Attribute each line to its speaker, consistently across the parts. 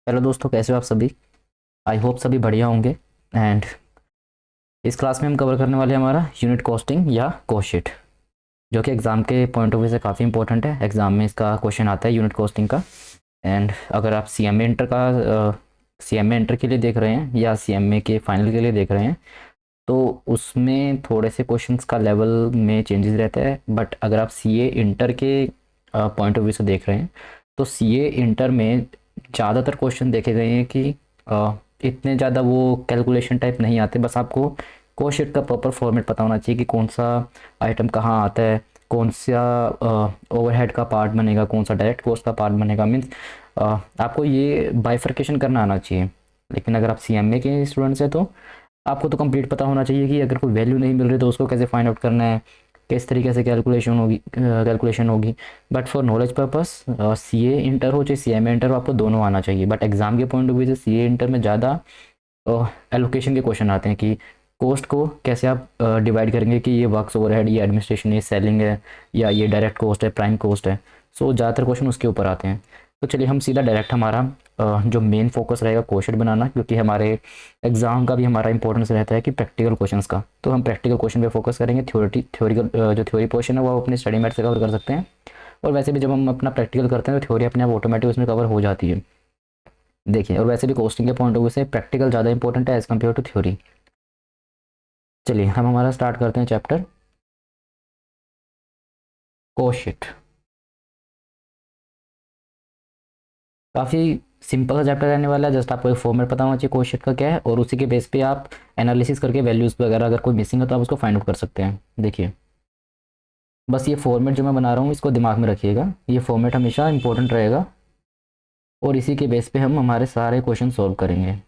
Speaker 1: Hello दोस्तों, कैसे हो आप सभी। आई होप सभी बढ़िया होंगे। एंड इस क्लास में हम कवर करने वाले हैं हमारा यूनिट कॉस्टिंग या कॉस्ट शीट, जो कि एग्ज़ाम के पॉइंट ऑफ व्यू से काफ़ी इंपॉर्टेंट है। एग्ज़ाम में इसका क्वेश्चन आता है यूनिट कॉस्टिंग का। एंड अगर आप सी एम ए इंटर के लिए देख रहे हैं या सी एम ए के फाइनल के लिए देख रहे हैं, तो उसमें थोड़े से क्वेश्चंस का लेवल में चेंजेस रहता है। बट अगर आप सी ए इंटर के पॉइंट ऑफ व्यू से देख रहे हैं, तो सी ए इंटर में ज़्यादातर क्वेश्चन देखे गए हैं कि इतने ज़्यादा वो कैलकुलेशन टाइप नहीं आते। बस आपको कोस्ट शीट का प्रॉपर फॉर्मेट पता होना चाहिए कि कौन सा आइटम कहाँ आता है, कौन सा ओवरहेड का पार्ट बनेगा, कौन सा डायरेक्ट कॉस्ट का पार्ट बनेगा। मीन्स आपको ये बाइफर्केशन करना आना चाहिए। लेकिन अगर आप सी एम ए के स्टूडेंट्स हैं, तो आपको तो कंप्लीट पता होना चाहिए कि अगर कोई वैल्यू नहीं मिल रही तो उसको कैसे फाइंड आउट करना है, किस तरीके से कैलकुलेशन होगी। But for knowledge purpose CA ए इंटर हो चाहे सी एम ए इंटर हो, आपको दोनों आना चाहिए। बट एग्जाम के पॉइंट ऑफ व्यू से सी ए इंटर में ज़्यादा एलोकेशन के क्वेश्चन आते हैं कि कॉस्ट को कैसे आप डिवाइड करेंगे कि ये वर्क्स ओवरहेड, ये एडमिनिस्ट्रेशन, ये सेलिंग है, या ये डायरेक्ट कॉस्ट है, प्राइम कॉस्ट है। सो ज़्यादातर क्वेश्चन उसके ऊपर आते हैं। तो चलिए हम सीधा डायरेक्ट हमारा जो मेन फोकस रहेगा क्वेश्चन बनाना, क्योंकि हमारे एग्जाम का भी हमारा इंपॉर्टेंस रहता है कि प्रैक्टिकल क्वेश्चंस का। तो हम प्रैक्टिकल क्वेश्चन पे फोकस करेंगे। थ्योरिकल जो थ्योरी पोर्शन है वो अपने स्टडी मैट से कवर कर सकते हैं। और वैसे भी जब हम अपना प्रैक्टिकल करते हैं तो थ्योरी अपने आप ऑटोमेटिक उसमें कवर हो जाती है। देखिए, और वैसे भी कोस्टिंग के पॉइंट ऑफ व्यू से प्रैक्टिकल ज़्यादा इंपॉर्टेंट है एज़ कम्पेयर टू थ्योरी। चलिए हम हमारा स्टार्ट करते हैं चैप्टर कॉस्ट शीट। काफ़ी सिंपल सा चैप्टर रहने वाला है। जस्ट आपको एक फॉर्मेट पता होना चाहिए कॉस्ट शीट का क्या है, और उसी के बेस पे आप एनालिसिस करके वैल्यूज़ वगैरह अगर कोई मिसिंग है तो आप उसको फाइंड आउट कर सकते हैं। देखिए, बस ये फॉर्मेट जो मैं बना रहा हूँ इसको दिमाग में रखिएगा। ये फॉर्मेट हमेशा इंपॉर्टेंट रहेगा, और इसी के बेस पे हम हमारे सारे क्वेश्चन सॉल्व करेंगे।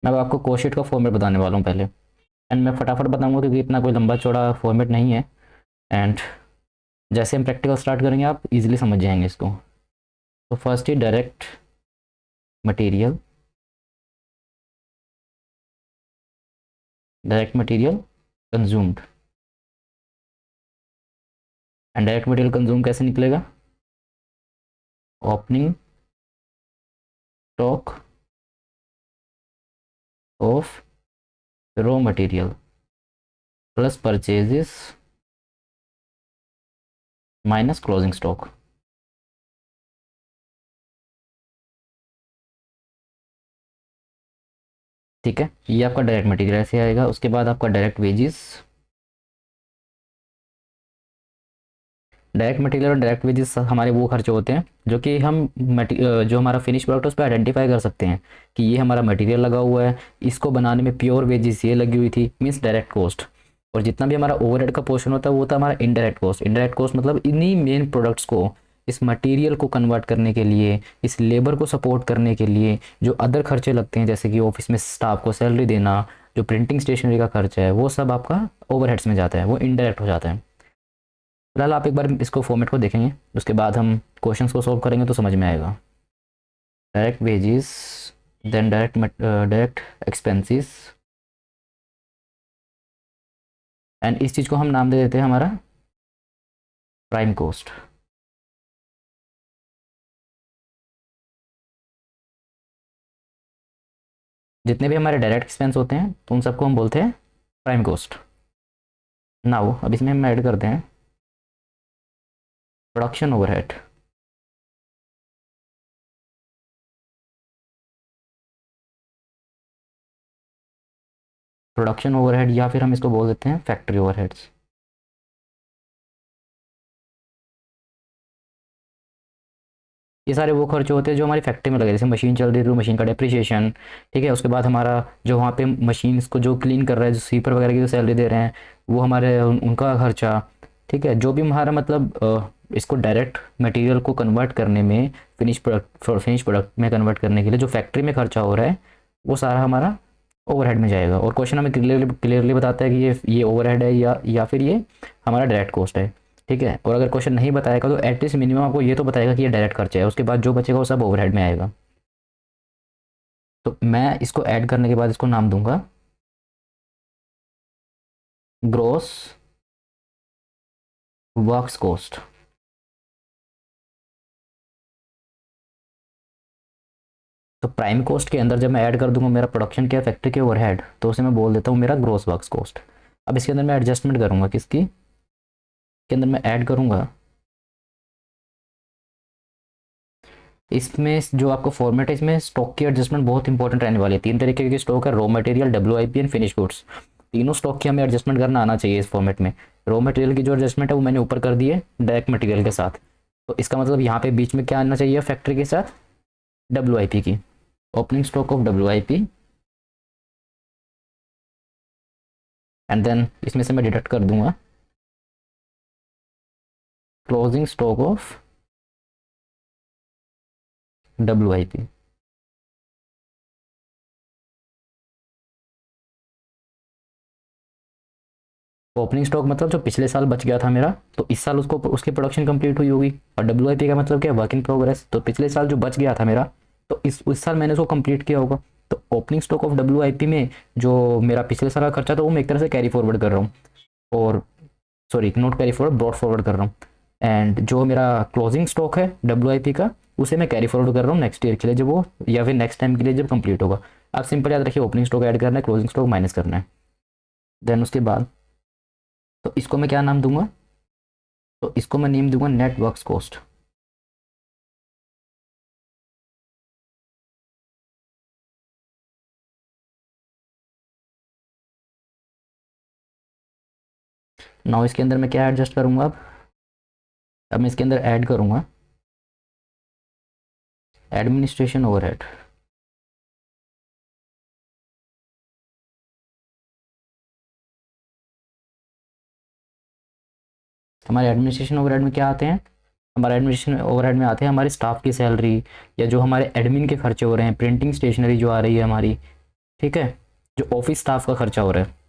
Speaker 1: मैं अब आपको कॉस्ट शीट का फॉर्मेट बताने वाला हूँ पहले। एंड मैं फटाफट बताऊंगा क्योंकि इतना कोई लंबा चौड़ा फॉर्मेट नहीं है। एंड जैसे हम प्रैक्टिकल स्टार्ट करेंगे आप इजीली समझ जाएंगे इसको। तो first he direct material, consumed. And direct material consume कैसे निकलेगा? Opening stock of raw material plus purchases minus closing stock. ठीक है, ये आपका डायरेक्ट मटेरियल ऐसे आएगा। उसके बाद आपका डायरेक्ट वेजेस। डायरेक्ट मटेरियल और डायरेक्ट वेजेस हमारे वो खर्चे होते हैं जो कि हम जो हमारा फिनिश प्रोडक्ट है उस पर आइडेंटिफाई कर सकते हैं कि ये हमारा मटेरियल लगा हुआ है, इसको बनाने में प्योर वेजेस ये लगी हुई थी, मीन्स डायरेक्ट कॉस्ट। और जितना भी हमारा ओवरहेड का पोर्शन होता है वो होता है हमारा इनडायरेक्ट कॉस्ट। इनडायरेक्ट कॉस्ट मतलब इन्हीं मेन प्रोडक्ट्स को, इस मटेरियल को कन्वर्ट करने के लिए, इस लेबर को सपोर्ट करने के लिए जो अदर खर्चे लगते हैं, जैसे कि ऑफिस में स्टाफ को सैलरी देना, जो प्रिंटिंग स्टेशनरी का खर्चा है, वो सब आपका ओवरहेड्स में जाता है, वो इनडायरेक्ट हो जाता है। फिलहाल आप एक बार इसको फॉर्मेट को देखेंगे, उसके बाद हम क्वेश्चंस को सॉल्व करेंगे तो समझ में आएगा। Direct wages, then direct expenses, and इस चीज़ को हम नाम दे देते हैं हमारा प्राइम कॉस्ट। जितने भी हमारे डायरेक्ट एक्सपेंस होते हैं तो उन सबको हम बोलते हैं प्राइम कॉस्ट। नाउ अब इसमें हम ऐड करते हैं प्रोडक्शन ओवरहेड। प्रोडक्शन ओवरहेड या फिर हम इसको बोल देते हैं फैक्ट्री ओवरहेड्स। ये सारे वो खर्चे होते हैं जो हमारी फैक्ट्री में लगे, जैसे मशीन चल रही है तो मशीन का डेप्रिसिएशन। ठीक है, उसके बाद हमारा जो वहाँ पे मशीन को जो क्लीन कर रहा है, जो स्वीपर वगैरह की जो सैलरी दे रहे हैं, वो हमारे उनका खर्चा। ठीक है, जो भी हमारा मतलब इसको डायरेक्ट मटेरियल को कन्वर्ट करने में, फिनिश प्रोडक्ट में कन्वर्ट करने के लिए जो फैक्ट्री में खर्चा हो रहा है, वो सारा हमारा ओवरहेड में जाएगा। और क्वेश्चन हमें क्लियरली बताता है कि ये ओवरहेड है या फिर ये हमारा डायरेक्ट कॉस्ट है। ठीक है, और अगर क्वेश्चन नहीं बताएगा तो एटलीस्ट मिनिमम आपको ये तो बताएगा कि ये डायरेक्ट खर्चा है, उसके बाद जो बचेगा वो सब ओवरहेड में आएगा। तो मैं इसको ऐड करने के बाद इसको नाम दूंगा ग्रोस वर्क्स कॉस्ट। तो प्राइम कॉस्ट के अंदर जब मैं ऐड कर दूंगा मेरा प्रोडक्शन क्या फैक्ट्री के ओवरहेड, तो उसे मैं बोल देता हूँ मेरा ग्रोस वर्क्स कॉस्ट। अब इसके अंदर मैं एडजस्टमेंट करूंगा किसकी, के अंदर मैं ऐड करूंगा इसमें जो आपका फॉर्मेट है, इसमें स्टॉक की एडजस्टमेंट बहुत इंपॉर्टेंट रहने वाली है। तीन तरीके के स्टॉक है, raw material, WIP and finish goods. तीनों स्टॉक की हमें एडजस्टमेंट करना आना चाहिए इस फॉर्मेट में। रॉ मटेरियल की जो एडजस्टमेंट है वो मैंने ऊपर कर दी है डायरेक्ट मटेरियल के साथ, तो इसका मतलब यहाँ पे बीच में क्या आना चाहिए फैक्ट्री के साथ, डब्ल्यूआईपी की, opening stock of WIP, and then इसमें से मैं डिडक्ट कर दूंगा closing stock of WIP. Opening stock मतलब जो पिछले साल बच गया था मेरा, तो इस साल उसको उसकी प्रोडक्शन कंप्लीट हुई होगी। और डब्ल्यूआईपी का मतलब क्या, वर्क इन प्रोग्रेस। तो पिछले साल जो बच गया था मेरा, तो इस साल मैंने उसको कंप्लीट किया होगा। तो ओपनिंग स्टॉक ऑफ डब्ल्यूआईपी में जो मेरा पिछले साल का खर्चा था वो मैं एक तरह से कैरी फॉरवर्ड कर रहा हूँ, और sorry note carry forward, brought forward कर रहा हूँ। एंड जो मेरा क्लोजिंग स्टॉक है डब्ल्यूआईपी का, उसे मैं कैरी फॉरवर्ड कर रहा हूँ नेक्स्ट ईयर के लिए, जब वो या फिर नेक्स्ट टाइम के लिए जब कंप्लीट होगा। आप सिंपल याद रखिए, ओपनिंग स्टॉक ऐड करना है, क्लोजिंग स्टॉक माइनस करना है। देन उसके बाद तो इसको मैं क्या नाम दूंगा, तो इसको मैं नेम दूंगा नेट वर्क्स कॉस्ट। नाउ इसके अंदर मैं क्या एडजस्ट करूंगा, अब मैं इसके अंदर ऐड करूंगा एडमिनिस्ट्रेशन ओवरहेड। हमारे एडमिनिस्ट्रेशन ओवरहेड में क्या आते हैं, हमारे एडमिनिस्ट्रेशन ओवरहेड में आते हैं हमारे स्टाफ की सैलरी, या जो हमारे एडमिन के खर्चे हो रहे हैं, प्रिंटिंग स्टेशनरी जो आ रही है हमारी, ठीक है, जो ऑफिस स्टाफ का खर्चा हो रहा है।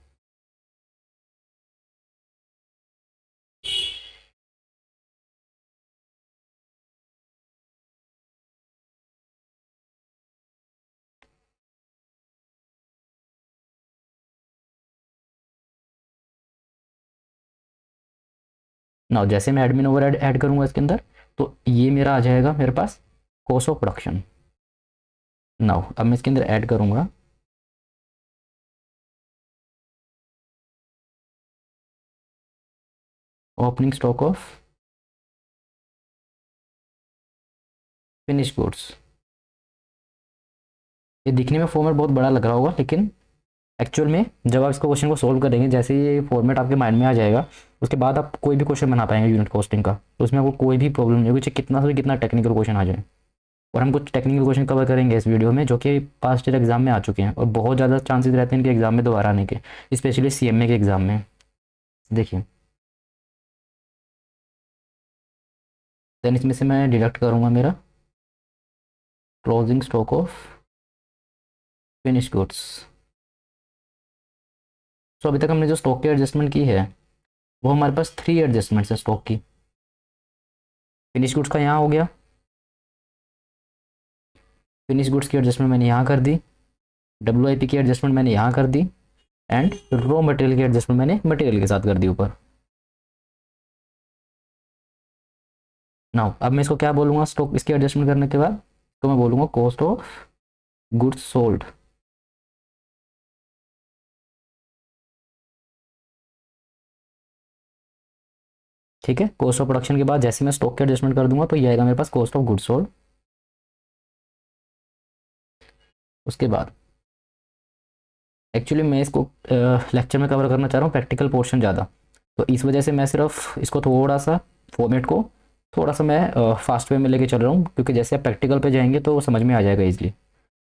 Speaker 1: नाउ जैसे मैं एडमिन ओवरहेड ऐड करूंगा इसके अंदर, तो ये मेरा आ जाएगा मेरे पास कॉस्ट ऑफ प्रोडक्शन। नाउ अब मैं इसके अंदर ऐड करूंगा opening stock of finish goods. ये दिखने में फॉर्मेट बहुत बड़ा लग रहा होगा, लेकिन एक्चुअल में जब आप इसको क्वेश्चन को सोल्व करेंगे, जैसे ये फॉर्मेट आपके माइंड में आ जाएगा, उसके बाद आप कोई भी क्वेश्चन बना पाएंगे यूनिट कॉस्टिंग का, तो उसमें आपको कोई भी प्रॉब्लम नहीं होगी, चाहे कितना से कितना टेक्निकल क्वेश्चन आ जाए। और हम कुछ टेक्निकल क्वेश्चन कवर करेंगे इस वीडियो में, जो कि पास्ट ईयर एग्जाम में आ चुके हैं, और बहुत ज़्यादा चांसेस रहते हैं इनके एग्जाम में दोबारा आने के, स्पेशली सीएमए के एग्जाम में। देखिए, देन इसमें से मैं डिडक्ट करूँगा मेरा closing stock of finish goods. तो अभी तक हमने जो स्टॉक की एडजस्टमेंट की है, वो हमारे पास 3 एडजस्टमेंट्स है स्टॉक की। फिनिश गुड्स का यहाँ हो गया, फिनिश गुड्स की एडजस्टमेंट मैंने यहाँ कर दी, डब्ल्यूआईपी की एडजस्टमेंट मैंने यहाँ कर दी, एंड रॉ मटेरियल की एडजस्टमेंट मैंने मटेरियल के साथ कर दी ऊपर। नाउ अब मैं इसको क्या बोलूँगा स्टॉक इसकी एडजस्टमेंट करने के बाद, तो मैं बोलूँगा कॉस्ट ऑफ गुड्स सोल्ड। ठीक है, कॉस्ट ऑफ प्रोडक्शन के बाद जैसे मैं स्टॉक की एडजस्टमेंट कर दूंगा, तो ये आएगा मेरे पास कॉस्ट ऑफ गुड्स सोल्ड। उसके बाद एक्चुअली मैं इसको लेक्चर में कवर करना चाह रहा हूँ प्रैक्टिकल पोर्शन ज़्यादा, तो इस वजह से मैं सिर्फ इसको थोड़ा सा फॉर्मेट को थोड़ा सा मैं फास्ट वे में लेके चल रहा हूँ, क्योंकि जैसे आप प्रैक्टिकल पे जाएंगे तो वो समझ में आ जाएगा इजली,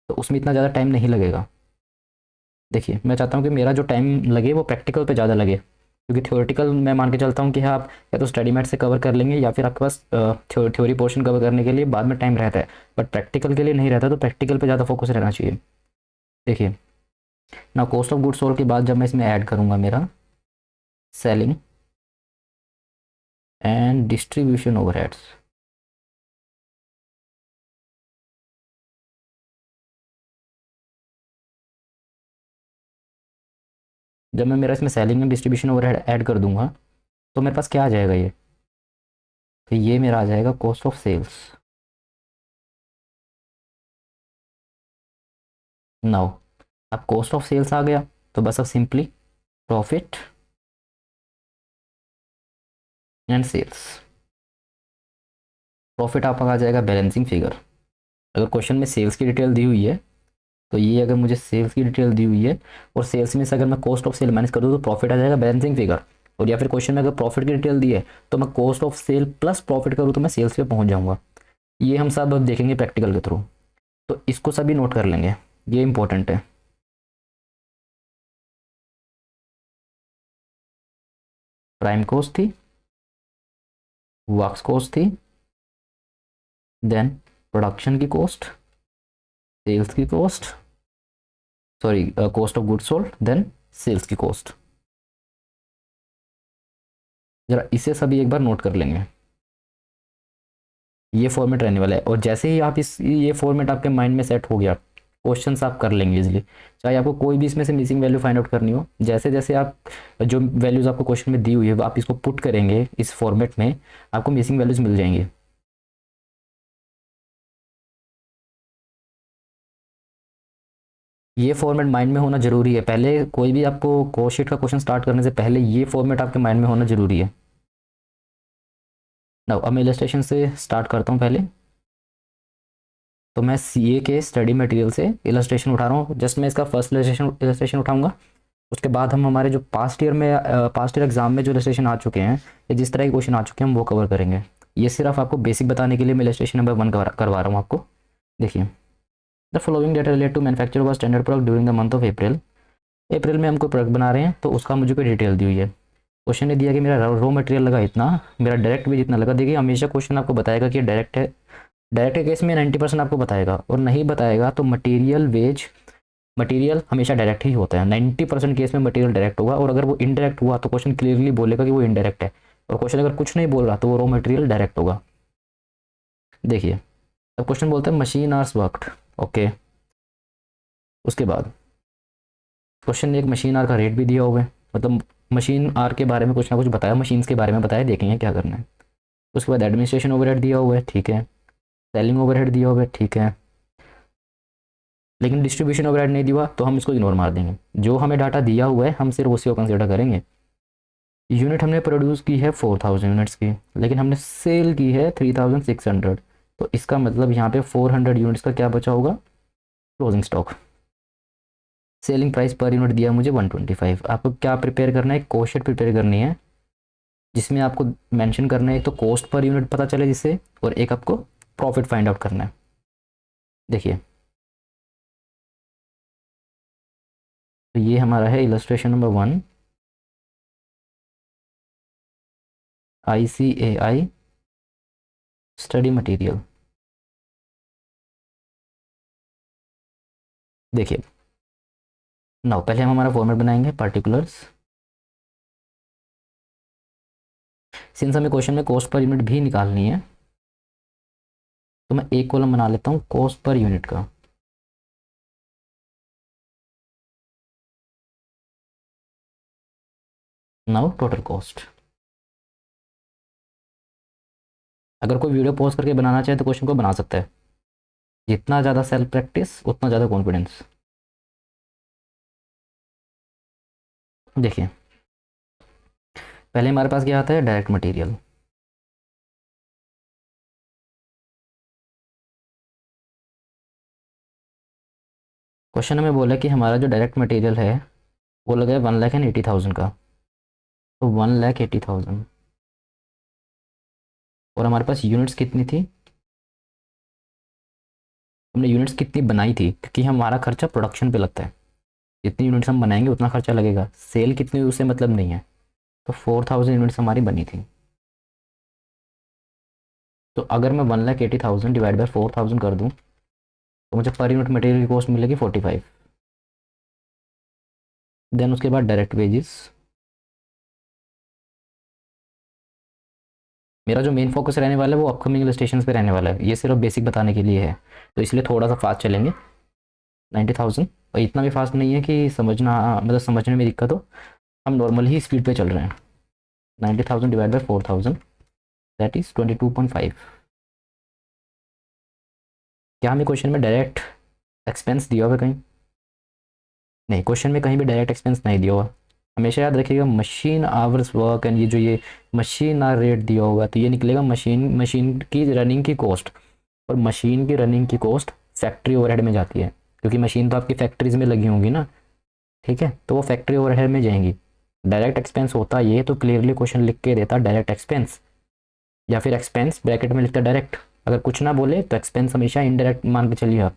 Speaker 1: तो उसमें इतना ज़्यादा टाइम नहीं लगेगा। देखिए, मैं चाहता हूँ कि मेरा जो टाइम लगे वो प्रैक्टिकल पे ज़्यादा लगे, क्योंकि थ्योरेटिकल मैं मान के चलता हूँ कि हाँ आप या तो स्टडी मैट से कवर कर लेंगे, या फिर आपके पास थ्योरी पोर्शन कवर करने के लिए बाद में टाइम रहता है, बट प्रैक्टिकल के लिए नहीं रहता, तो प्रैक्टिकल पे ज़्यादा फोकस रहना चाहिए। देखिए, ना कॉस्ट ऑफ गुड्स सोल्ड के बाद जब मैं इसमें ऐड करूँगा मेरा सेलिंग एंड डिस्ट्रीब्यूशन ओवरहेड्स, जब मैं मेरा इसमें selling and distribution overhead add कर दूंगा तो मेरे पास क्या आ जाएगा ये, तो ये मेरा आ जाएगा कॉस्ट ऑफ सेल्स। नाउ अब कॉस्ट ऑफ सेल्स आ गया तो बस अब simply profit and sales. Profit आपका आ जाएगा बैलेंसिंग फिगर। अगर क्वेश्चन में सेल्स की डिटेल दी हुई है तो ये अगर मुझे सेल्स की डिटेल दी हुई है और सेल्स में से अगर मैं कॉस्ट ऑफ सेल माइनस कर दूँ तो प्रॉफिट आ जाएगा बैलेंसिंग फिगर। और या फिर क्वेश्चन में अगर प्रॉफिट की डिटेल दी है तो मैं cost of sale plus profit करूँ तो मैं सेल्स पे पहुंच जाऊंगा। ये हम सब अब देखेंगे प्रैक्टिकल के थ्रू, तो इसको सभी नोट कर लेंगे, ये इंपॉर्टेंट है। प्राइम कॉस्ट थी, वर्क्स कॉस्ट थी, देन प्रोडक्शन की कॉस्ट, सेल्स की cost, sorry cost of goods sold, then sales की कॉस्ट। जरा इसे सभी एक बार नोट कर लेंगे, ये फॉर्मेट रहने वाला है। और जैसे ही आप इस ये फॉर्मेट आपके माइंड में सेट हो गया, क्वेश्चंस आप कर लेंगे इजीली। चाहे आपको कोई भी इसमें से मिसिंग वैल्यू फाइंड आउट करनी हो, जैसे जैसे आप जो वैल्यूज़ आपको क्वेश्चन में दी हुई है आप इसको पुट करेंगे इस फॉर्मेट में, आपको मिसिंग वैल्यूज़ मिल जाएंगी। ये फॉर्मेट माइंड में होना जरूरी है। पहले कोई भी आपको कोस्ट शीट का क्वेश्चन स्टार्ट करने से पहले ये फॉर्मेट आपके माइंड में होना जरूरी है। नाउ अब मैं इलस्ट्रेशन से स्टार्ट करता हूँ पहले। तो मैं सीए के स्टडी मटेरियल से इलस्ट्रेशन उठा रहा हूँ। जस्ट मैं इसका फर्स्ट इलस्ट्रेशन उठाऊंगा, उसके बाद हम हमारे जो पास्ट ईयर एग्जाम में जो इलस्ट्रेशन आ चुके हैं या जिस तरह के क्वेश्चन आ चुके हैं हम वो कवर करेंगे। ये सिर्फ आपको बेसिक बताने के लिए मैं इलस्ट्रेशन नंबर 1 करवा रहा हूँ आपको। देखिए, the following data relate to manufacture of standard product during the month of April. अप्रैल में हम कोई प्रोडक्ट बना रहे हैं तो उसका मुझे कोई डिटेल दी हुई है। क्वेश्चन ने दिया कि मेरा रॉ मटेरियल लगा इतना, मेरा डायरेक्ट वेज इतना लगा। देखिए हमेशा क्वेश्चन आपको बताएगा कि डायरेक्ट है, डायरेक्ट के केस में 90% आपको बताएगा, और नहीं बताएगा तो मटेरियल वेज, मटेरियल हमेशा डायरेक्ट ही होता है। 90% केस में मटेरियल डायरेक्ट होगा, और अगर वो इनडायरेक्ट हुआ तो क्वेश्चन क्लियरली बोलेगा कि वो इनडायरेक्ट है। और क्वेश्चन अगर कुछ नहीं बोल रहा तो वो रॉ मटेरियल डायरेक्ट होगा। देखिए अब क्वेश्चन बोलते हैं मशीन आर्स वर्कड, ओके। उसके बाद क्वेश्चन ने एक मशीन आर का रेट भी दिया हुआ है, मतलब मशीन आर के बारे में कुछ ना कुछ बताया, मशीन्स के बारे में बताया, देखेंगे क्या करना है। उसके बाद एडमिनिस्ट्रेशन ओवरहेड दिया हुआ है, ठीक है। सेलिंग ओवरहेड दिया हुआ है, ठीक है। लेकिन डिस्ट्रीब्यूशन ओवरहेड नहीं दिया तो हम इसको इग्नोर मार देंगे। जो हमें डाटा दिया हुआ है हम सिर्फ उसी को कंसिडर करेंगे। यूनिट हमने प्रोड्यूस की है 4000 यूनिट्स की, लेकिन हमने सेल की है 3600, तो इसका मतलब यहाँ पे 400 यूनिट्स का क्या बचा होगा, closing stock. Selling price per unit दिया मुझे 125। आपको क्या प्रिपेयर करना है, कॉस्ट शीट प्रिपेयर करनी है जिसमें आपको मेंशन करना है एक तो कॉस्ट पर यूनिट पता चले जिससे, और एक आपको प्रॉफिट फाइंड आउट करना है। देखिए तो ये हमारा है illustration number 1, ICAI study material. देखिए नाउ पहले हम हमारा फॉर्मेट बनाएंगे पार्टिकुलर्स। सिंस हमें क्वेश्चन में कॉस्ट पर यूनिट भी निकालनी है तो मैं एक कॉलम बना लेता हूँ कॉस्ट पर यूनिट का। Now total cost. अगर कोई वीडियो पॉज करके बनाना चाहे तो क्वेश्चन को बना सकता है। जितना ज़्यादा सेल्फ प्रैक्टिस उतना ज़्यादा कॉन्फिडेंस। देखिए पहले हमारे पास क्या आता है, डायरेक्ट मटेरियल। क्वेश्चन हमें बोला कि हमारा जो डायरेक्ट मटेरियल है वो लगा है 1,80,000 का, तो 1,80,000, और हमारे पास यूनिट्स कितनी थी, हमने यूनिट्स कितनी बनाई थी, क्योंकि हमारा खर्चा प्रोडक्शन पे लगता है। जितनी यूनिट्स हम बनाएंगे उतना खर्चा लगेगा, सेल कितनी हुई उससे मतलब नहीं है। तो 4,000 यूनिट्स हमारी बनी थी। तो अगर मैं 1,80,000 डिवाइड बाई 4,000 कर दूं तो मुझे पर यूनिट मटेरियल की कॉस्ट मिलेगी 45। देन उसके बाद डायरेक्ट वेजेस। मेरा जो मेन फोकस रहने वाला है वो अपकमिंग इलस्ट्रेशंस पे रहने वाला है, ये सिर्फ बेसिक बताने के लिए है, तो इसलिए थोड़ा सा फास्ट चलेंगे। 90,000, और इतना भी फास्ट नहीं है कि समझना मतलब समझने में दिक्कत हो, हम नॉर्मल ही स्पीड पे चल रहे हैं। 90,000 डिवाइड बाई 4,000 दैट इज़ 22.5। क्या हमें क्वेश्चन में डायरेक्ट एक्सपेंस दिया हुआ है कहीं? नहीं, क्वेश्चन में कहीं भी डायरेक्ट एक्सपेंस नहीं दिया हुआ। हमेशा याद रखिएगा मशीन आवर्स वर्क एंड ये जो ये मशीन आर रेट दिया होगा तो ये निकलेगा मशीन मशीन की रनिंग की कॉस्ट, और मशीन की रनिंग की कॉस्ट फैक्ट्री ओवरहेड में जाती है, क्योंकि मशीन तो आपकी फैक्ट्रीज में लगी होंगी ना, ठीक है, तो वो फैक्ट्री ओवरहेड में जाएंगी। डायरेक्ट एक्सपेंस होता ये तो क्लियरली क्वेश्चन लिख के देता डायरेक्ट एक्सपेंस, या फिर एक्सपेंस ब्रैकेट में लिखता डायरेक्ट। अगर कुछ ना बोले तो एक्सपेंस हमेशा इनडायरेक्ट मान के चलिए आप,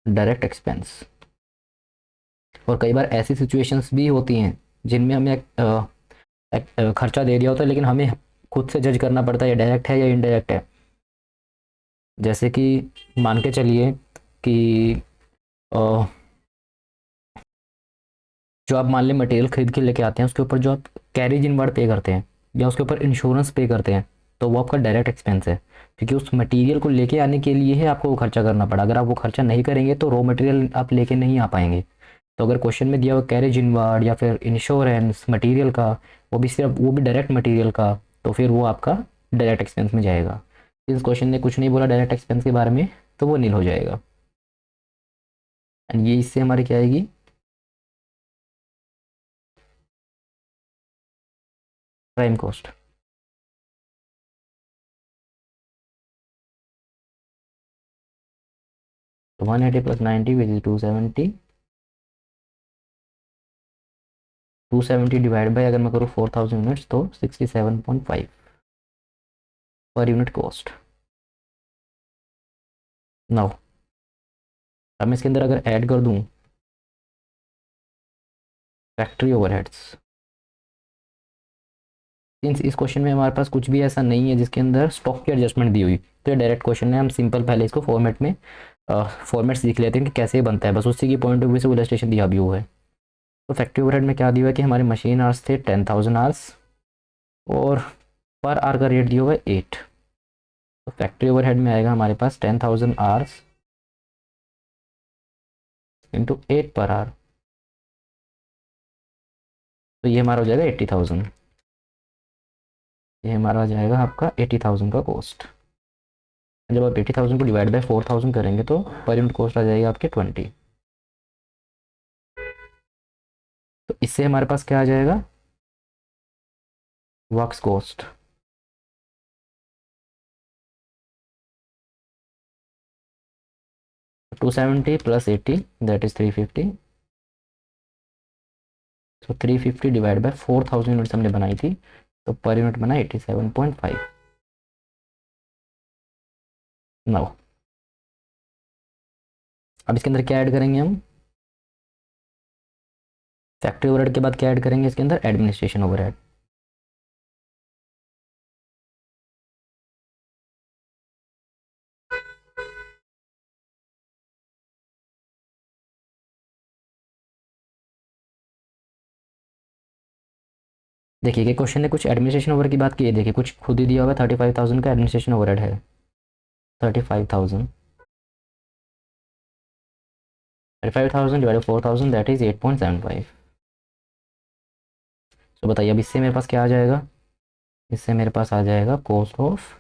Speaker 1: डायरेक्ट एक्सपेंस। और कई बार ऐसी सिचुएशंस भी होती हैं जिनमें हमें खर्चा दे दिया होता है लेकिन हमें खुद से जज करना पड़ता है ये डायरेक्ट है या इनडायरेक्ट है। जैसे कि मान के चलिए कि अ, जो आप मान लें मटेरियल खरीद के लेके आते हैं उसके ऊपर जो आप कैरेज इनवर्ड पे करते हैं या उसके ऊपर इंश्योरेंस पे करते हैं तो वो आपका डायरेक्ट एक्सपेंस है, क्योंकि उस मटेरियल को लेके आने के लिए ही आपको वो खर्चा करना पड़ा। अगर आप वो खर्चा नहीं करेंगे तो रॉ मटेरियल आप लेके नहीं आ पाएंगे। तो अगर क्वेश्चन में दिया हुआ कैरेज इनवर्ड या फिर इंश्योरेंस मटेरियल का, वो भी सिर्फ वो भी डायरेक्ट मटेरियल का, तो फिर वो आपका डायरेक्ट एक्सपेंस में जाएगा। इस क्वेश्चन ने कुछ नहीं बोला डायरेक्ट एक्सपेंस के बारे में तो वो नील हो जाएगा। एंड ये इससे हमारी क्या आएगी, प्राइम कॉस्ट। तो 180 plus 90 which is 270, 270 divide by अगर मैं करूँ 4,000 यूनिट्स तो 67.5 पर यूनिट कॉस्ट। नाउ अब मैं इसके अंदर अगर ऐड कर दूँ फैक्ट्री ओवरहेड्स, सिंस इस क्वेश्चन में हमारे पास कुछ भी ऐसा नहीं है जिसके अंदर स्टॉक की एडजस्टमेंट दी हुई, तो ये डायरेक्ट क्वेश्चन है। हम सिंपल पहले इसको फॉर्मेट में फॉर्मेट सीख लेते हैं कि कैसे बनता है, बस उसी की पॉइंट ऑफ व्यू से इलस्ट्रेशन दिया भी हुआ है। तो फैक्ट्री ओवरहेड में क्या दिया हुआ है कि हमारे मशीन आवर्स थे 10,000 आवर्स और पर आवर का रेट दिया हुआ है 8। तो फैक्ट्री ओवरहेड में आएगा हमारे पास 10,000 आवर्स इंटू 8 पर आवर, तो ये हमारा हो जाएगा 80,000। ये हमारा हो जाएगा आपका 80,000 का कॉस्ट। जब आप 80,000 को डिवाइड बाई 4,000 करेंगे तो पर यूनिट कॉस्ट आ जाएगी आपके 20। तो इससे हमारे पास क्या आ जाएगा, works cost. Two 270 plus 80 that is 350। तो 350 डिवाइड बाई 4,000 यूनिट्स हमने बनाई थी तो पर यूनिट बना 87.5। नाउ अब इसके अंदर क्या ऐड करेंगे हम, फैक्ट्री ओवरहेड के बाद क्या ऐड करेंगे इसके अंदर, एडमिनिस्ट्रेशन ओवरहेड। देखिए कि क्वेश्चन ने कुछ एडमिनिस्ट्रेशन ओवर की बात की है, देखिए कुछ खुद ही दिया हुआ है 35,000 का एडमिनिस्ट्रेशन ओवरहेड है। 35,000 35,000 डिवाइड 4,000 दैट इज 8.75। तो बताइए अब इससे मेरे पास क्या आ जाएगा, इससे मेरे पास आ जाएगा कॉस्ट ऑफ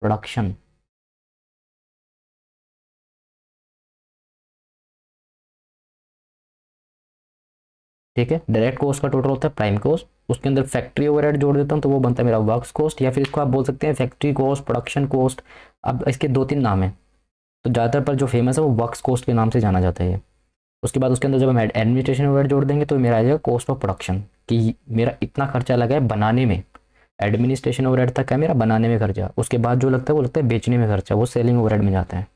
Speaker 1: प्रोडक्शन। ठीक है, डायरेक्ट कॉस्ट का टोटल होता है प्राइम कॉस्ट, उसके अंदर फैक्ट्री ओवरहेड जोड़ देता हूँ तो वो बनता है मेरा वर्क्स कॉस्ट, या फिर इसको आप बोल सकते हैं फैक्ट्री कॉस्ट, प्रोडक्शन कॉस्ट। अब इसके दो तीन नाम हैं, तो ज़्यादातर पर जो फेमस है वो वर्क्स कॉस्ट के नाम से जाना जाता है ये। उसके बाद उसके अंदर जब हम एडमिनिस्ट्रेशन ओवरहेड जोड़ देंगे तो मेरा आ जाएगा कॉस्ट ऑफ प्रोडक्शन, कि मेरा इतना खर्चा लगा है बनाने में। एडमिनिस्ट्रेशन ओवरहेड तक है मेरा बनाने में खर्चा, उसके बाद जो लगता है वो लगता है बेचने में खर्चा, वो सेलिंग ओवरहेड में जाता है।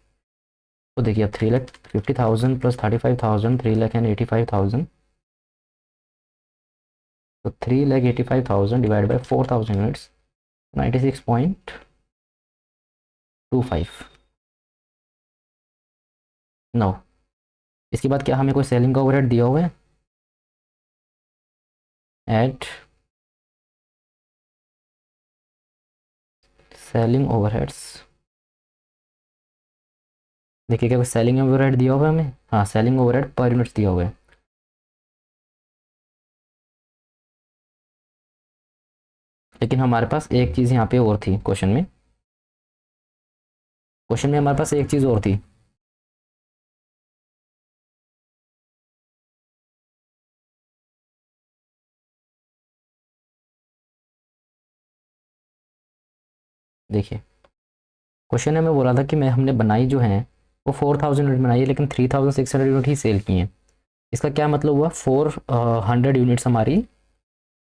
Speaker 1: तो देखिए अब 3,50,000 प्लस 35,000 3,85,000, तो 3,85,000 डिवाइड बाई 4,000 यूनिट्स 96.25। नौ इसके बाद क्या हमें कोई सेलिंग का ओवरहेड दिया हुआ है, एट सेलिंग ओवरहेड्स देखिए क्या सेलिंग ओवरहेड दिया हुआ है हमें, हाँ सेलिंग ओवरहेड पर यूनिट दिया हुआ है। लेकिन हमारे पास एक चीज़ यहाँ पे और थी क्वेश्चन में, क्वेश्चन में हमारे पास एक चीज़ और थी। देखिए क्वेश्चन में हमें बोला था कि मैं हमने बनाई जो है वो 4000 यूनिट बनाई है, लेकिन 3600 यूनिट ही सेल की हैं। इसका क्या मतलब हुआ, 400 यूनिट्स हमारी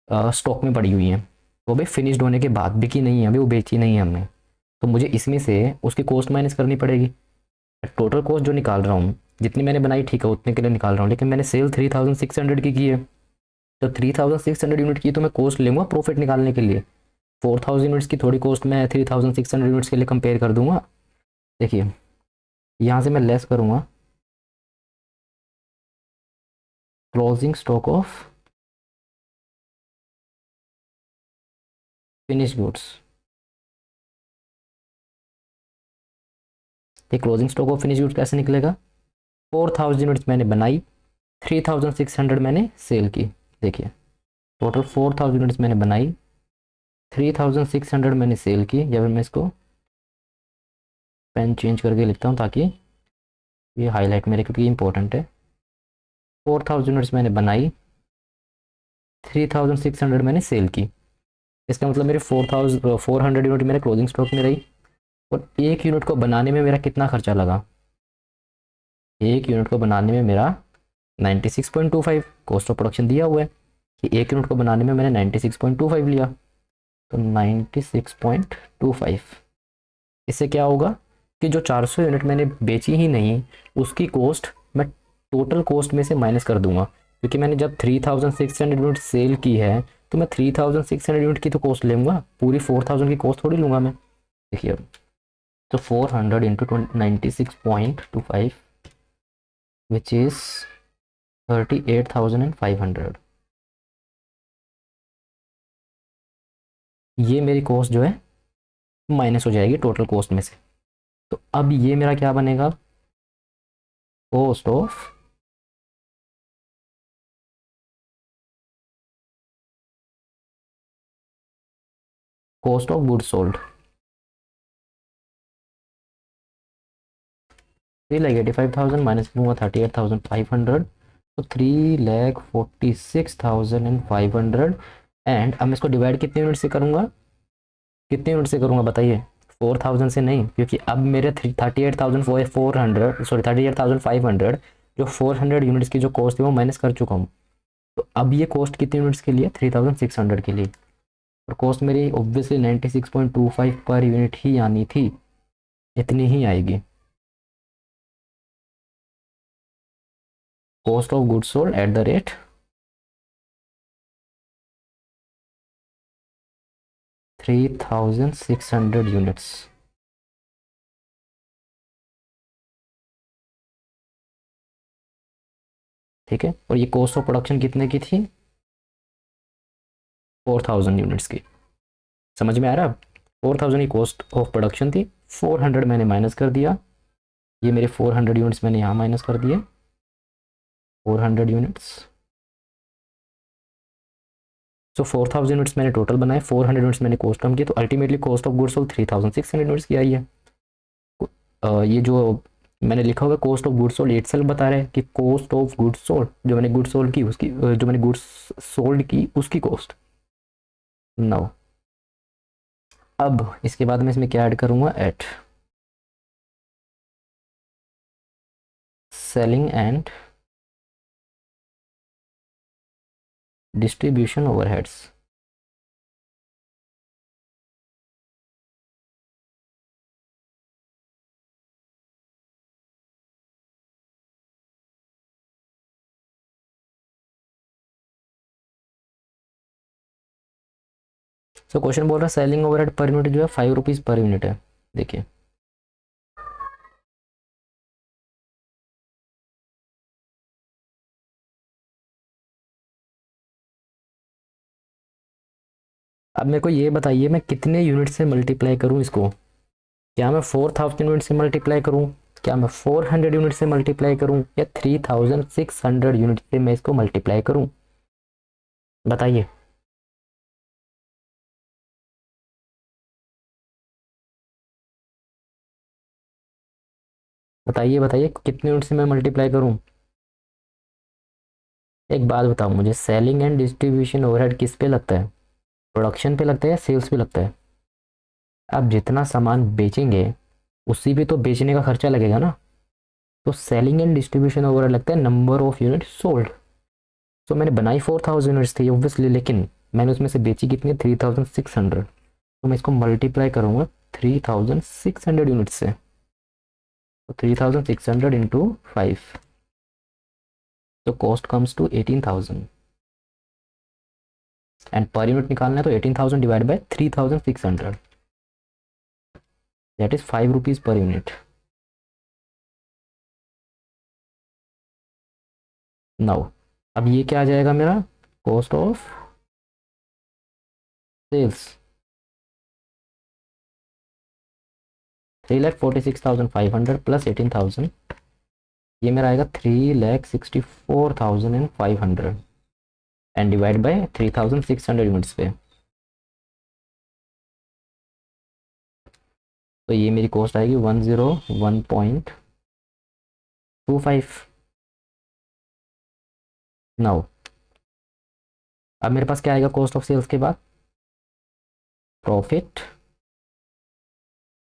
Speaker 1: स्टॉक में पड़ी हुई हैं, वो भी फिनिश्ड होने के बाद, बिकी नहीं है अभी, वो बेची नहीं है हमने। तो मुझे इसमें से उसकी कॉस्ट माइनस करनी पड़ेगी। टोटल कॉस्ट जो निकाल रहा हूँ, जितनी मैंने बनाई ठीक है उतने के लिए निकाल रहा हूँ, लेकिन मैंने सेल 3600 की है। तो 3600 यूनिट की तो मैं कॉस्ट लूँगा प्रॉफिट निकालने के लिए। 4000 यूनिट्स की थोड़ी कॉस्ट मैं 3600 यूनिट्स के लिए कंपेयर कर दूंगा। देखिए यहाँ से मैं लेस करूँगा closing stock of finish goods. ये closing stock of finish goods कैसे निकलेगा, 4000 यूनिट्स मैंने बनाई, 3600 मैंने सेल की। देखिए टोटल 4000 यूनिट्स मैंने बनाई, 3600 मैंने सेल की, या फिर मैं इसको पेन चेंज करके लिखता हूँ ताकि ये हाईलाइट मेरे, क्योंकि इंपॉर्टेंट है। 4000 यूनिट्स मैंने बनाई, 3600 मैंने सेल की। इसका मतलब मेरे 400 यूनिट मेरे क्लोजिंग स्टॉक में रही। और एक यूनिट को बनाने में मेरा कितना खर्चा लगा, एक यूनिट को बनाने में मेरा 96.25 कॉस्ट ऑफ प्रोडक्शन दिया हुआ है कि एक यूनिट को बनाने में मैंने 96.25 लिया। तो 96.25, इससे क्या होगा कि जो 400 यूनिट मैंने बेची ही नहीं, उसकी कॉस्ट मैं टोटल कॉस्ट में से माइनस कर दूंगा, क्योंकि मैंने जब 3600 यूनिट सेल की है तो मैं 3600 यूनिट की तो कॉस्ट लूँगा, पूरी 4000 की कॉस्ट थोड़ी लूँगा मैं। देखिए तो 400 इंटू 96.25 विच इज़ 38,500, ये मेरी कॉस्ट जो है माइनस हो जाएगी टोटल कॉस्ट में से। तो अब ये मेरा क्या बनेगा, cost of goods sold. 3,85,000 minus करूँगा 38,500, तो 3,46,500। एंड अब मैं इसको डिवाइड कितने यूनिट से करूँगा, कितने यूनिट से करूँगा बताइए, 4000 से नहीं, क्योंकि अब मेरे 38,400 सॉरी 38,500 जो 400 यूनिट्स की जो कॉस्ट थी वो माइनस कर चुका हूँ। तो अब ये कॉस्ट कितने यूनिट्स के लिए, 3600 के लिए। और कॉस्ट मेरी ऑब्वियसली 96.25 पर यूनिट ही आनी थी, इतनी ही आएगी। Cost of goods sold at the rate 3600 units. ठीक है, और ये कॉस्ट ऑफ प्रोडक्शन कितने की थी, 4000 यूनिट्स की। समझ में आ रहा है, 4000 की कॉस्ट ऑफ प्रोडक्शन थी, 400 मैंने माइनस कर दिया, ये मेरे 400 यूनिट्स मैंने यहाँ माइनस कर दिए, 400 यूनिट्स। सो 4000 यूनिट्स मैंने टोटल बनाए, 400 यूनिट्स मैंने कॉस्ट कम की, तो ultimately cost of goods sold 3600 units की आई है। ये जो मैंने लिखा हुआ cost of goods sold itself बता रहा है कि कॉस्ट ऑफ गुड्स सोल्ड, जो मैंने गुड्स सोल्ड की उसकी, जो मैंने गुड्स सोल्ड की उसकी कॉस्ट। नाउ अब इसके बाद मैं इसमें क्या ऐड करूँगा, at selling and distribution overheads. So question बोल रहा है सेलिंग ओवरहेड पर यूनिट जो है 5 रुपीज़ पर यूनिट है। देखिए अब मेरे को ये बताइए मैं कितने यूनिट से मल्टीप्लाई करूँ इसको, क्या मैं 4000 यूनिट से मल्टीप्लाई करूँ क्या मैं 400 यूनिट से मल्टीप्लाई करूं या 3600 यूनिट से मैं इसको मल्टीप्लाई करूं? बताइए। बताइए बताइए कितने यूनिट से मैं मल्टीप्लाई करूं? एक बात बताओ मुझे, सेलिंग एंड डिस्ट्रीब्यूशन ओवरहेड किस पे लगता है? प्रोडक्शन पे लगता है या सेल्स पे लगता है? आप जितना सामान बेचेंगे उसी पे तो बेचने का खर्चा लगेगा ना। तो सेलिंग एंड डिस्ट्रीब्यूशन ओवरहेड लगता है नंबर ऑफ यूनिट सोल्ड। तो मैंने बनाई 4000 यूनिट्स थी ऑब्वियसली, लेकिन मैंने उसमें से बेची कितनी? 3600। तो मैं इसको मल्टीप्लाई करूंगा 3600 यूनिट से। तो 3600 इंटू 5, तो कॉस्ट कम्स टू 18000। एंड पर यूनिट निकालना है तो 18000 divide by 3600, that is 5 rupees पर यूनिट। नाउ अब ये क्या आ जाएगा मेरा? कॉस्ट ऑफ सेल्स 3,46,500 प्लस 18,000, ये मेरा आएगा 3,64,500 एंड डिवाइड बाय 3600 यूनिट्स पे। तो ये मेरी कॉस्ट आएगी 101.25। नाउ अब मेरे पास क्या आएगा कॉस्ट ऑफ सेल्स के बाद? Profit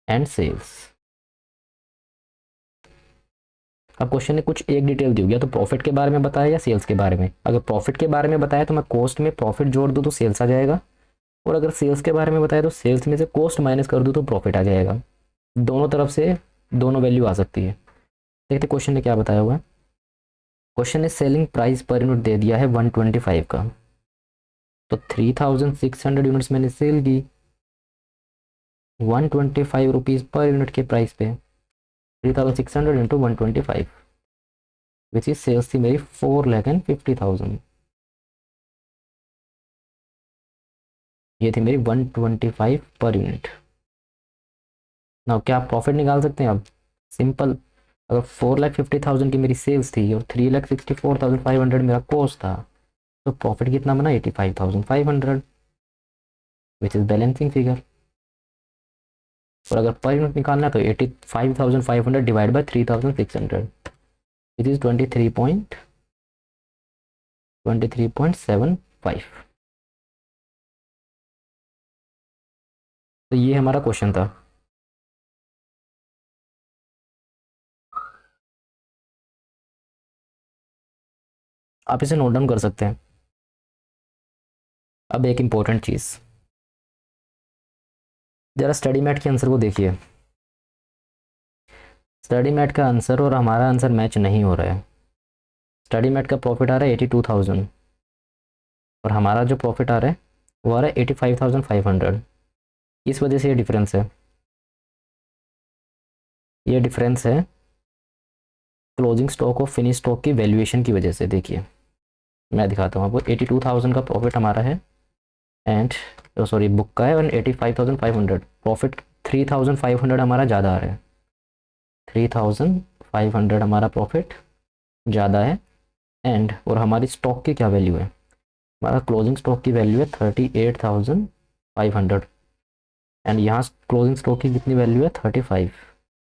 Speaker 1: and sales. अब क्वेश्चन ने कुछ एक डिटेल दी होगी, या तो प्रॉफिट के बारे में बताया या सेल्स के बारे में। अगर प्रॉफिट के बारे में बताया तो मैं कॉस्ट में प्रॉफिट जोड़ दूँ तो सेल्स आ जाएगा, और अगर सेल्स के बारे में बताया तो सेल्स में से कॉस्ट माइनस कर दूँ तो प्रॉफिट आ जाएगा। दोनों तरफ से दोनों वैल्यू आ सकती है। देखते क्वेश्चन ने क्या बताया हुआ है। क्वेश्चन ने सेलिंग प्राइस पर यूनिट दे दिया है 125 का, तो 3600 यूनिट्स मैंने सेल की 125 रुपीज़ पर यूनिट के प्राइस पे। 3600 इंटू 125 विच इज सेल्स थी मेरी 4,50,000। ये थी मेरी 125 पर यूनिट। ना क्या आप प्रॉफिट निकाल सकते हैं? अब सिंपल, अगर 4,50,000 की मेरी सेल्स थी और 3,64,500 मेरा कॉस्ट था, तो प्रॉफिट कितना बना? 85,500 विच इज बैलेंसिंग फिगर। और अगर पर यूनिट निकालना है तो 85,500 डिवाइड बाय 3,600 विच इज 23.75। तो ये हमारा क्वेश्चन था। आप इसे नोट डाउन कर सकते हैं। अब एक इंपॉर्टेंट चीज़, जरा स्टडी मैट के आंसर को देखिए। स्टडी मैट का आंसर और हमारा आंसर मैच नहीं हो रहा है। स्टडी मैट का प्रॉफिट आ रहा है 82,000 और हमारा जो प्रॉफिट आ रहा है वो आ रहा है 85,500। इस वजह से ये डिफरेंस है। ये डिफरेंस है क्लोजिंग स्टॉक और फिनिश स्टॉक की वैल्यूएशन की वजह से। देखिए मैं दिखाता हूँ आपको। 82,000 का प्रॉफिट हमारा है एंड सॉरी बुक का है, और 85,500 प्रॉफिट। 3,500 हमारा ज़्यादा आ रहा है। 3,500 हमारा प्रॉफिट ज़्यादा है। एंड और हमारी स्टॉक की क्या वैल्यू है? हमारा क्लोजिंग स्टॉक की वैल्यू है 38,500 एंड यहाँ क्लोजिंग स्टॉक की कितनी वैल्यू है? 35।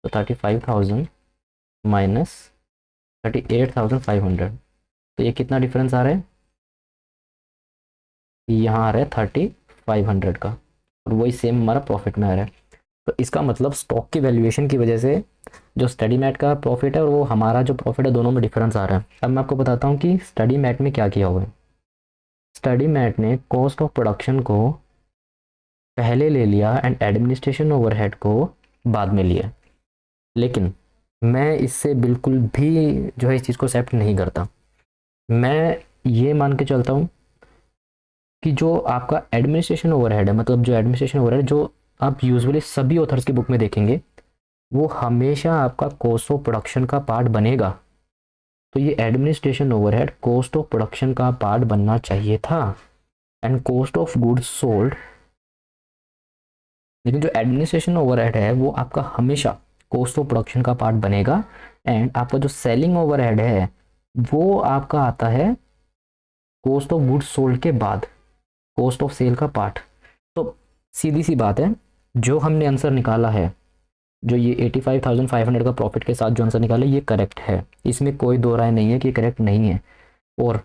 Speaker 1: तो 35,000 माइनस 38,500, तो ये कितना डिफरेंस आ रहा है? यहाँ आ रहा है 3500 का, और वही सेम हमारा प्रॉफिट में आ रहा है। तो इसका मतलब स्टॉक की वैल्यूएशन की वजह से जो स्टडी मैट का प्रॉफिट है और वो हमारा जो प्रॉफिट है, दोनों में डिफरेंस आ रहा है। अब मैं आपको बताता हूँ कि स्टडी मैट में क्या किया हुआ है। स्टडी मैट ने कॉस्ट ऑफ प्रोडक्शन को पहले ले लिया एंड एडमिनिस्ट्रेशन ओवरहेड को बाद में लिया। लेकिन मैं इससे बिल्कुल भी जो है इस चीज़ को एक्सेप्ट नहीं करता। मैं ये मान के चलता हूँ कि जो आपका एडमिनिस्ट्रेशन ओवरहेड है, मतलब जो एडमिनिस्ट्रेशन ओवरहेड जो आप यूजुअली सभी ऑथर्स की बुक में देखेंगे, वो हमेशा आपका कॉस्ट ऑफ प्रोडक्शन का पार्ट बनेगा। तो ये administration overhead cost of production का पार्ट बनना चाहिए था and cost of goods sold. लेकिन जो एडमिनिस्ट्रेशन ओवरहेड है वो आपका हमेशा कॉस्ट ऑफ प्रोडक्शन का पार्ट बनेगा। एंड आपका जो सेलिंग ओवरहेड है वो आपका आता है कॉस्ट ऑफ गुड्स सोल्ड के बाद, कॉस्ट ऑफ सेल का पार्ट। तो सीधी सी बात है, जो हमने आंसर निकाला है, जो ये 85,500 का प्रॉफिट के साथ जो आंसर निकाला ये करेक्ट है, इसमें कोई दो राय नहीं है कि करेक्ट नहीं है। और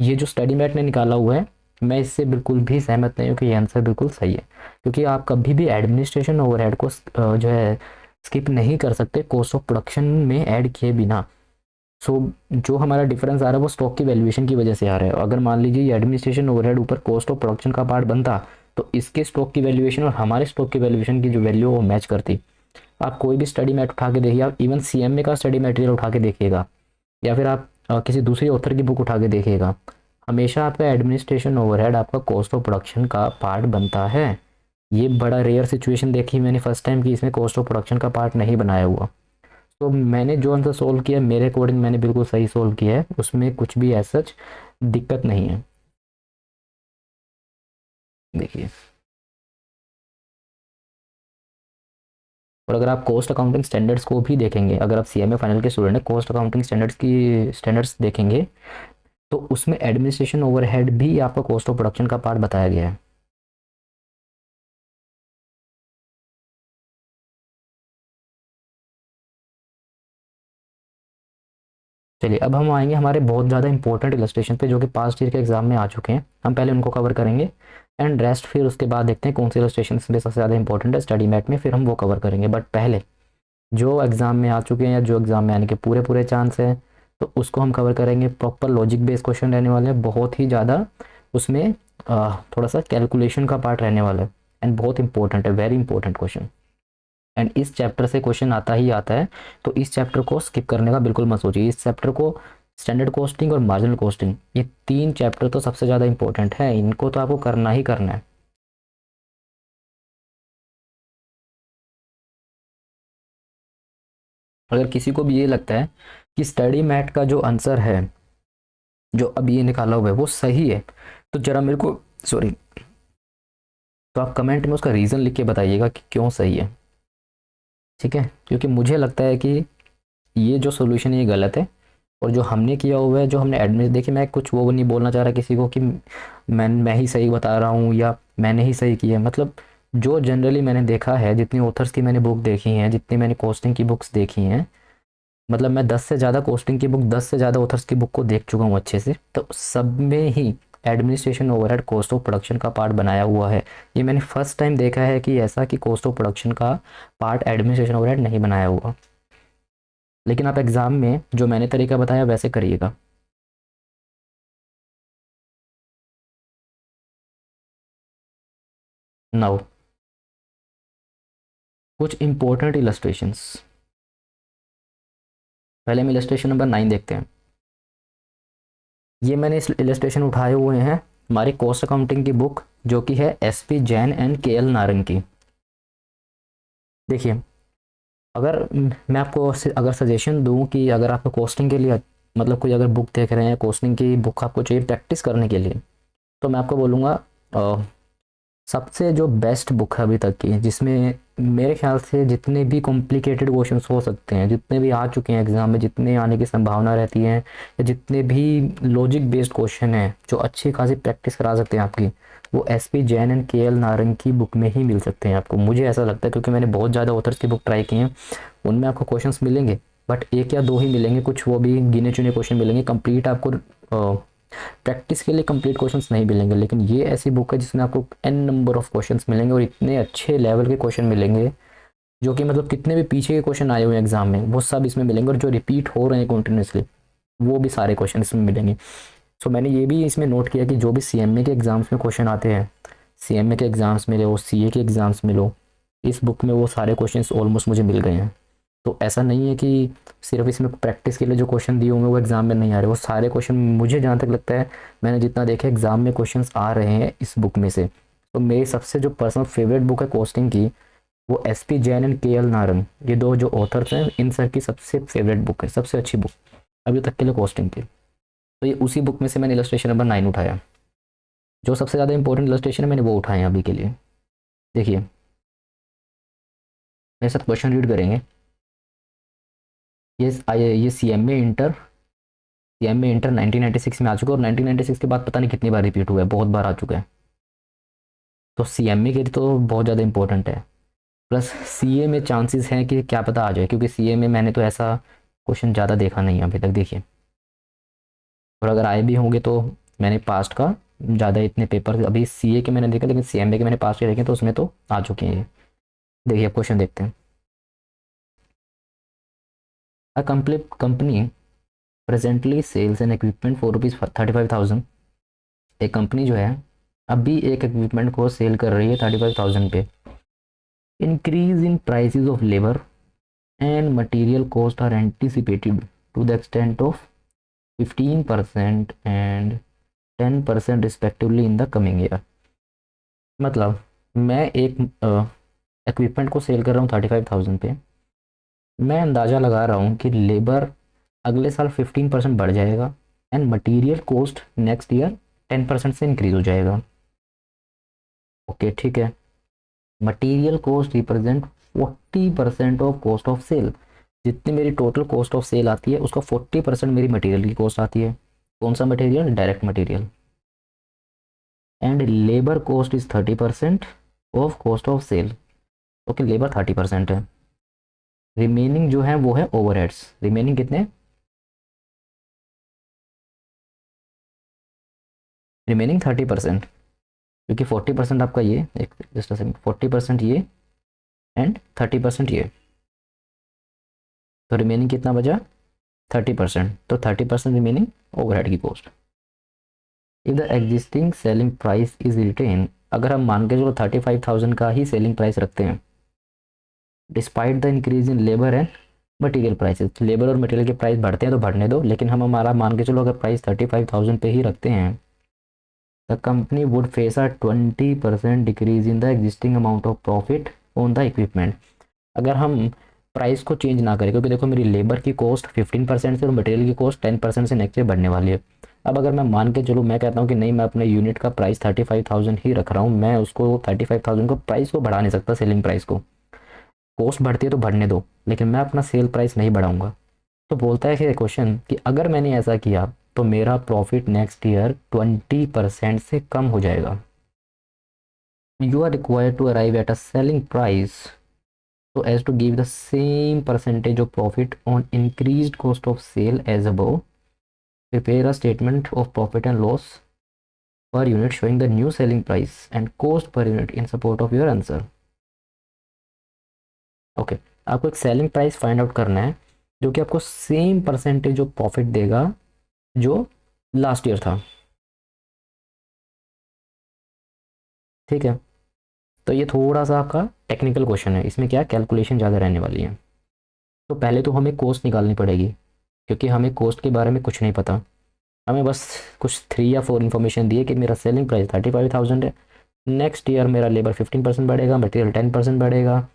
Speaker 1: ये जो स्टडी मैट ने निकाला हुआ है मैं इससे बिल्कुल भी सहमत नहीं हूँ कि ये आंसर बिल्कुल सही है, क्योंकि आप कभी भी एडमिनिस्ट्रेशन ओवरहेड को जो है स्किप नहीं कर सकते कॉस्ट ऑफ प्रोडक्शन में ऐड किए बिना। सो जो हमारा डिफरेंस आ रहा है वो स्टॉक की वैल्यूएशन की वजह से आ रहा है। अगर मान लीजिए ये एडमिनिस्ट्रेशन ओवरहेड ऊपर कॉस्ट ऑफ प्रोडक्शन का पार्ट बनता तो इसके स्टॉक की वैल्यूएशन और हमारे स्टॉक की वैल्यूएशन की जो वैल्यू वो मैच करती। आप कोई भी स्टडी मैट उठा के देखिए, आप इवन सीएमए का स्टडी मटेरियल उठा के देखिएगा, या फिर आप किसी दूसरी ऑथर की बुक उठा के देखिएगा, हमेशा आपका एडमिनिस्ट्रेशन ओवरहेड आपका कॉस्ट ऑफ प्रोडक्शन का पार्ट बनता है। ये बड़ा रेयर सिचुएशन देखी मैंने फर्स्ट टाइम कि इसमें कॉस्ट ऑफ प्रोडक्शन का पार्ट नहीं बनाया हुआ। तो मैंने जो आंसर सोल्व किया मेरे अकॉर्डिंग मैंने बिल्कुल सही सोल्व किया है, उसमें कुछ भी ऐसा दिक्कत नहीं है। देखिए, और अगर आप कॉस्ट अकाउंटिंग स्टैंडर्ड्स को भी देखेंगे, अगर आप सीएमए फाइनल के स्टूडेंट हैं, कॉस्ट अकाउंटिंग स्टैंडर्ड्स देखेंगे तो उसमें एडमिनिस्ट्रेशन ओवरहेड भी आपका कॉस्ट ऑफ प्रोडक्शन का पार्ट बताया गया है। चलिए अब हम आएंगे हमारे बहुत ज़्यादा इंपॉर्टेंट इलस्ट्रेशन पे जो कि पास्ट ईयर के एग्जाम में आ चुके हैं। हम पहले उनको कवर करेंगे एंड रेस्ट फिर उसके बाद देखते हैं कौन से इलस्ट्रेशन में सबसे ज़्यादा इंपॉर्टेंट है स्टडी मैट में, फिर हम वो कवर करेंगे। बट पहले जो एग्ज़ाम में आ चुके हैं या जो एग्ज़ाम में आने के पूरे पूरे चांस हैं तो उसको हम कवर करेंगे। प्रॉपर लॉजिक बेस्ड क्वेश्चन रहने वाले हैं, बहुत ही ज़्यादा उसमें थोड़ा सा कैलकुलेशन का पार्ट रहने वाला है एंड बहुत इंपॉर्टेंट है, वेरी इंपॉर्टेंट क्वेश्चन। एंड इस चैप्टर से क्वेश्चन आता ही आता है, तो इस चैप्टर को स्किप करने का बिल्कुल मत सोचिए। इस चैप्टर को स्टैंडर्ड कॉस्टिंग और मार्जिनल कॉस्टिंग, ये तीन चैप्टर तो सबसे ज़्यादा इंपॉर्टेंट है, इनको तो आपको करना ही करना है। अगर किसी को भी ये लगता है कि स्टडी मैट का जो आंसर है जो अभी ये निकाला हुआ है वो सही है, तो जरा मेरे को सॉरी, तो आप कमेंट में उसका रीज़न लिख के बताइएगा कि क्यों सही है, ठीक है? क्योंकि मुझे लगता है कि ये जो सोल्यूशन है ये गलत है, और जो हमने किया हुआ है, जो हमने एडमिट, देखिए मैं कुछ वो नहीं बोलना चाह रहा किसी को कि मैं ही सही बता रहा हूँ या मैंने ही सही किया है। मतलब जो जनरली मैंने देखा है, जितनी ऑथर्स की मैंने बुक देखी हैं, जितनी मैंने कॉस्टिंग की बुक्स देखी हैं, मतलब मैं 10 से ज़्यादा कॉस्टिंग की बुक, 10 से ज़्यादा ऑथर्स की बुक को देख चुका हूँ अच्छे से, तो सब में ही administration overhead cost of production का पार्ट बनाया हुआ है। ये मैंने फर्स्ट टाइम देखा है कि ऐसा कि कॉस्ट ऑफ प्रोडक्शन का पार्ट एडमिनिस्ट्रेशन ओवरहेड नहीं बनाया हुआ। लेकिन आप एग्ज़ाम में जो मैंने तरीका बताया वैसे करिएगा। नाउ कुछ इंपॉर्टेंट इलस्ट्रेशंस, पहले हम इलस्ट्रेशन नंबर 9 देखते हैं। ये मैंने इस इलस्ट्रेशन उठाए हुए हैं हमारी कॉस्ट अकाउंटिंग की बुक जो कि है एसपी जैन एंड के एल नारंग की। देखिए, अगर मैं आपको अगर सजेशन दूं कि अगर आपको कॉस्टिंग के लिए, मतलब कोई अगर बुक देख रहे हैं कॉस्टिंग की बुक आपको चाहिए प्रैक्टिस करने के लिए, तो मैं आपको बोलूँगा सबसे जो बेस्ट बुक है अभी तक की, जिसमें मेरे ख्याल से जितने भी कॉम्प्लिकेटेड क्वेश्चंस हो सकते हैं, जितने भी आ चुके हैं एग्ज़ाम में, जितने आने की संभावना रहती है, या जितने भी लॉजिक बेस्ड क्वेश्चन हैं जो अच्छी खासी प्रैक्टिस करा सकते हैं आपकी, वो एसपी जैन एंड के एल नारंग की बुक में ही मिल सकते हैं आपको। मुझे ऐसा लगता है, क्योंकि मैंने बहुत ज़्यादा ऑथर्स की बुक ट्राई की हैं, उनमें आपको क्वेश्चन मिलेंगे बट एक या दो ही मिलेंगे, कुछ वो भी गिने चुने क्वेश्चन मिलेंगे, कंप्लीट आपको प्रैक्टिस के लिए कंप्लीट क्वेश्चंस नहीं मिलेंगे। लेकिन ये ऐसी बुक है जिसमें आपको एन नंबर ऑफ क्वेश्चंस मिलेंगे और इतने अच्छे लेवल के क्वेश्चन मिलेंगे जो कि मतलब कितने भी पीछे के क्वेश्चन आए हुए हैं एग्जाम में वो सब इसमें मिलेंगे, और जो रिपीट हो रहे हैं कंटिन्यूसली वो भी सारे क्वेश्चन इसमें मिलेंगे। सो मैंने ये भी इसमें नोट किया कि जो भी सीएमए के एग्ज़ाम्स में क्वेश्चन आते हैं, सीएमए के एग्ज़ाम्स में लो, सीए के एग्ज़ाम्स में लो, इस बुक में वो सारे क्वेश्चन ऑलमोस्ट मुझे मिल गए हैं। तो ऐसा नहीं है कि सिर्फ इसमें प्रैक्टिस के लिए जो क्वेश्चन दिए होंगे वो एग्ज़ाम में नहीं आ रहे, वो सारे क्वेश्चन मुझे जहाँ तक लगता है, मैंने जितना देखा एग्ज़ाम में क्वेश्चंस आ रहे हैं इस बुक में से। तो मेरी सबसे जो पर्सनल फेवरेट बुक है कॉस्टिंग की वो एसपी जैन एंड के एल नारंग, ये दो जो ऑथर्स हैं इन सर की सबसे फेवरेट बुक है, सबसे अच्छी बुक अभी तक के लिए कॉस्टिंग की। तो ये उसी बुक में से मैंने इलस्ट्रेशन नंबर 9 उठाया, जो सबसे ज़्यादा इंपॉर्टेंट इलस्ट्रेशन है मैंने वो उठाए हैं अभी के लिए। देखिए मेरे साथ क्वेश्चन रीड करेंगे। ये सी एम ए इंटर 1996 में आ चुका है, और 1996 के बाद पता नहीं कितनी बार रिपीट हुआ है, बहुत बार आ चुका है। तो सी एम ए के लिए तो बहुत ज़्यादा इंपॉर्टेंट है। प्लस सी ए में चांसेस हैं कि क्या पता आ जाए, क्योंकि सी ए में मैंने तो ऐसा क्वेश्चन ज़्यादा देखा नहीं है अभी तक, देखिए। और अगर आए भी होंगे तो मैंने पास्ट का ज़्यादा इतने पेपर अभी सी ए के मैंने देखे, लेकिन सी एम ए के मैंने पास्ट के देखे तो उसमें तो आ चुके हैं ये। देखिए अब क्वेश्चन देखते हैं। A complete company presently sells an equipment for ₹35,000। एक कंपनी जो है अभी एक इक्विपमेंट को सेल कर रही है 35,000 पे। Increase in prices of labour and material cost are anticipated to the extent of 15% and 10% respectively in the coming year. मतलब मैं एक इक्विपमेंट को सेल कर रहा हूँ 35,000 पे। मैं अंदाज़ा लगा रहा हूँ कि लेबर अगले साल 15% बढ़ जाएगा, and material cost next year 10% से इंक्रीज हो जाएगा। ओके ठीक है। Material cost represent 40% of cost of sale. जितनी मेरी टोटल कॉस्ट ऑफ सेल आती है उसका 40% मेरी मटेरियल की कॉस्ट आती है। कौन सा material? Direct material. And labour cost is 30% of cost of sale. Okay, labour 30% है। रिमेनिंग जो है वो है ओवरहेड्स। रिमेनिंग कितने? रिमेनिंग 30%, क्योंकि 40% आपका ये, एक जस्ट 40% ये एंड 30% ये, तो रिमेनिंग कितना बचा? 30%। तो 30% रिमेनिंग ओवरहेड की cost. If the existing selling price is retain, अगर हम मान के चलो 35,000 का ही सेलिंग प्राइस रखते हैं, despite the increase in labour and material prices, labour और मटेरियल के प्राइस बढ़ते हैं तो बढ़ने दो, लेकिन हम हमारा मान के चलो अगर प्राइस 35,000 पे ही रखते हैं, the company would face a 20% decrease in the existing amount of profit on the equipment. अगर हम प्राइस को चेंज ना करें, क्योंकि देखो मेरी लेबर की कॉस्ट 15% से और मटेरियल की कॉस्ट 10% से नेक्स्ट ईयर बढ़ने वाली है। अब अगर मैं मान के चलूँ, मैं कहता हूँ कि नहीं, मैं अपने यूनिट का प्राइस 35,000 ही रख रहा हूँ, मैं उसको 35,000 को प्राइस को बढ़ा नहीं सकता, सेलिंग प्राइस को। कॉस्ट बढ़ती है तो बढ़ने दो, लेकिन मैं अपना सेल प्राइस नहीं बढ़ाऊंगा। तो बोलता है कि क्वेश्चन कि अगर मैंने ऐसा किया तो मेरा प्रॉफिट नेक्स्ट ईयर 20% से कम हो जाएगा। You are required to arrive at a selling price so as to give the same percentage of profit on increased cost of sale as above. Prepare a statement of profit and loss per unit showing the new selling price and cost per unit in support of your answer. Okay आपको एक selling price find out करना है जो कि आपको same percentage of profit देगा जो last year था। ठीक है, तो ये थोड़ा सा आपका टेक्निकल क्वेश्चन है, इसमें क्या कैलकुलेशन ज़्यादा रहने वाली है। तो पहले तो हमें कॉस्ट निकालनी पड़ेगी, क्योंकि हमें कॉस्ट के बारे में कुछ नहीं पता। हमें बस कुछ 3 या 4 इन्फॉर्मेशन दिए कि मेरा सेलिंग प्राइस 35,000 है, नेक्स्ट ईयर मेरा लेबर 15% बढ़ेगा, मटेरियल 10% बढ़ेगा।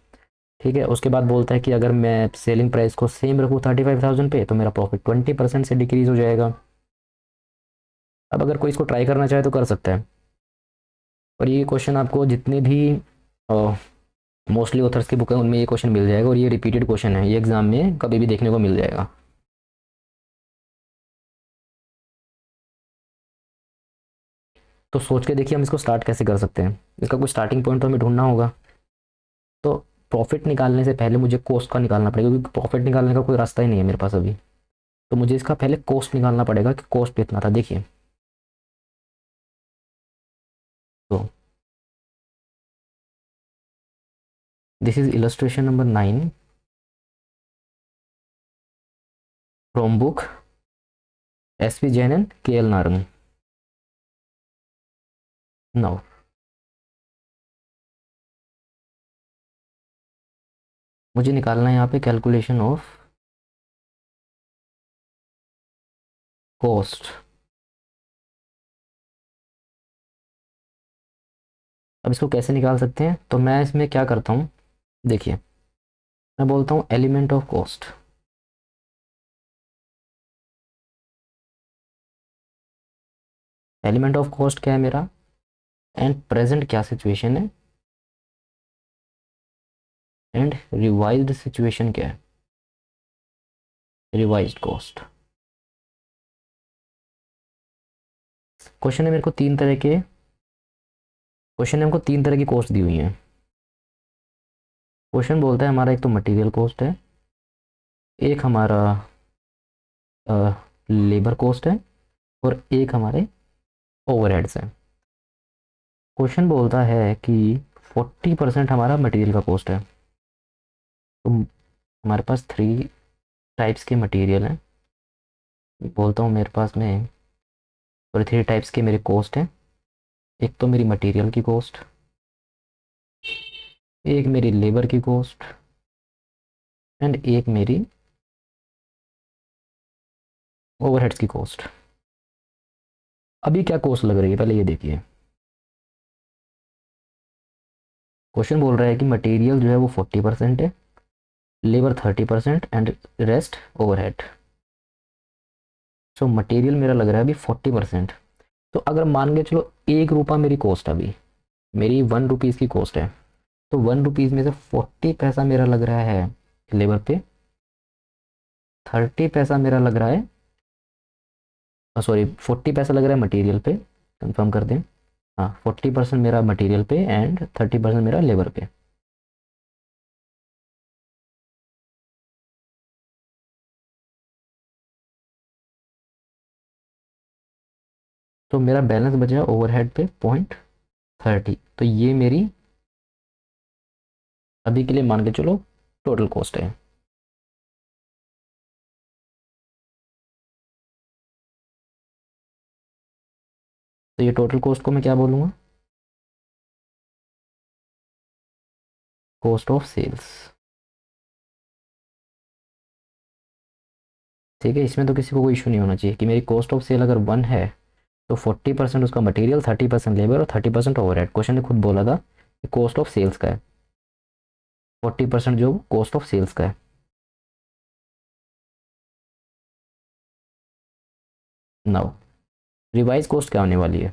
Speaker 1: ठीक है, उसके बाद बोलता है कि अगर मैं सेलिंग प्राइस को सेम रखूँ 35,000 पे तो मेरा प्रॉफिट 20% से डिक्रीज हो जाएगा। अब अगर कोई इसको ट्राई करना चाहे तो कर सकता है, और ये क्वेश्चन आपको जितने भी मोस्टली ऑथर्स की बुक है उनमें ये क्वेश्चन मिल जाएगा, और ये रिपीटेड क्वेश्चन है, ये एग्जाम में कभी भी देखने को मिल जाएगा। तो सोच के देखिए हम इसको स्टार्ट कैसे कर सकते हैं, इसका कोई स्टार्टिंग पॉइंट तो हमें ढूंढना होगा। तो प्रॉफिट निकालने से पहले मुझे कॉस्ट का निकालना पड़ेगा, क्योंकि प्रॉफिट निकालने का कोई रास्ता ही नहीं है मेरे पास अभी। तो मुझे इसका पहले कॉस्ट निकालना पड़ेगा कि कॉस्ट कितना था। देखिए तो this is illustration number 9 from book SP Jain and KL Narang. Now मुझे निकालना है यहाँ पे कैलकुलेशन ऑफ कॉस्ट। अब इसको कैसे निकाल सकते हैं, तो मैं इसमें क्या करता हूँ, देखिए मैं बोलता हूँ element of cost. Element of cost क्या है मेरा, एंड प्रेजेंट क्या सिचुएशन है, एंड रिवाइज्ड सिचुएशन क्या है। Revised cost. क्वेश्चन है मेरे को तीन तरह के क्वेश्चन ने हमको तीन तरह की कॉस्ट दी हुई है। क्वेश्चन बोलता है हमारा एक तो मटेरियल कॉस्ट है, एक हमारा लेबर कॉस्ट है, और एक हमारे ओवरहेड्स हैं। क्वेश्चन बोलता है कि 40% हमारा मटेरियल का कॉस्ट है। तो हमारे पास थ्री टाइप्स के मटेरियल हैं। बोलता हूँ मेरे पास में और थ्री टाइप्स के मेरे कॉस्ट हैं। एक तो मेरी मटेरियल की कॉस्ट, एक मेरी लेबर की कॉस्ट, एंड एक मेरी ओवरहेड्स की कॉस्ट। अभी क्या कॉस्ट लग रही है पहले ये देखिए। क्वेश्चन बोल रहा है कि मटेरियल जो है वो 40% है, labour 30% and rest overhead. So material मेरा लग रहा है अभी 40%। तो अगर मान के चलो 1 रुपया मेरी कॉस्ट अभी, मेरी 1 रुपीज़ की कॉस्ट है, तो 1 रुपीज़ में से 40 पैसा मेरा लग रहा है लेबर पे, 30 पैसा मेरा लग रहा है, सॉरी 40 पैसा लग रहा है मटेरियल पे, कंफर्म कर दें। हाँ 40% मेरा मटेरियल पे एंड 30% मेरा लेबर पे। तो मेरा बैलेंस बचा ओवरहेड पे 0.30। तो ये मेरी अभी के लिए मान के चलो टोटल कॉस्ट है। तो ये टोटल कॉस्ट को मैं क्या बोलूँगा, कॉस्ट ऑफ सेल्स। ठीक है, इसमें तो किसी को कोई इशू नहीं होना चाहिए कि मेरी कॉस्ट ऑफ सेल अगर 1 है तो 40% उसका मटेरियल, 30% लेबर और 30% ओवरहेड। क्वेश्चन ने खुद बोला था कि कॉस्ट ऑफ सेल्स का है, 40% जो कॉस्ट ऑफ सेल्स का है। नाउ रिवाइज कॉस्ट क्या होने वाली है।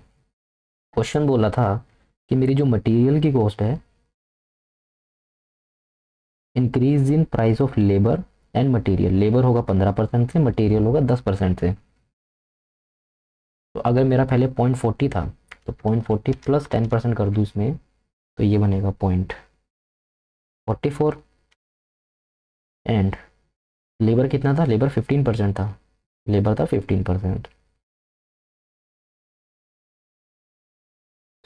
Speaker 1: क्वेश्चन बोला था कि मेरी जो मटेरियल की कॉस्ट है, increase in price of labour and material. Labour होगा 15% से, मटेरियल होगा 10% से। तो अगर मेरा पहले 0.40 था, तो 0.40 प्लस 10% कर दूँ इसमें, तो ये बनेगा 0.44। एंड लेबर कितना था, लेबर 15% था, लेबर था 15%।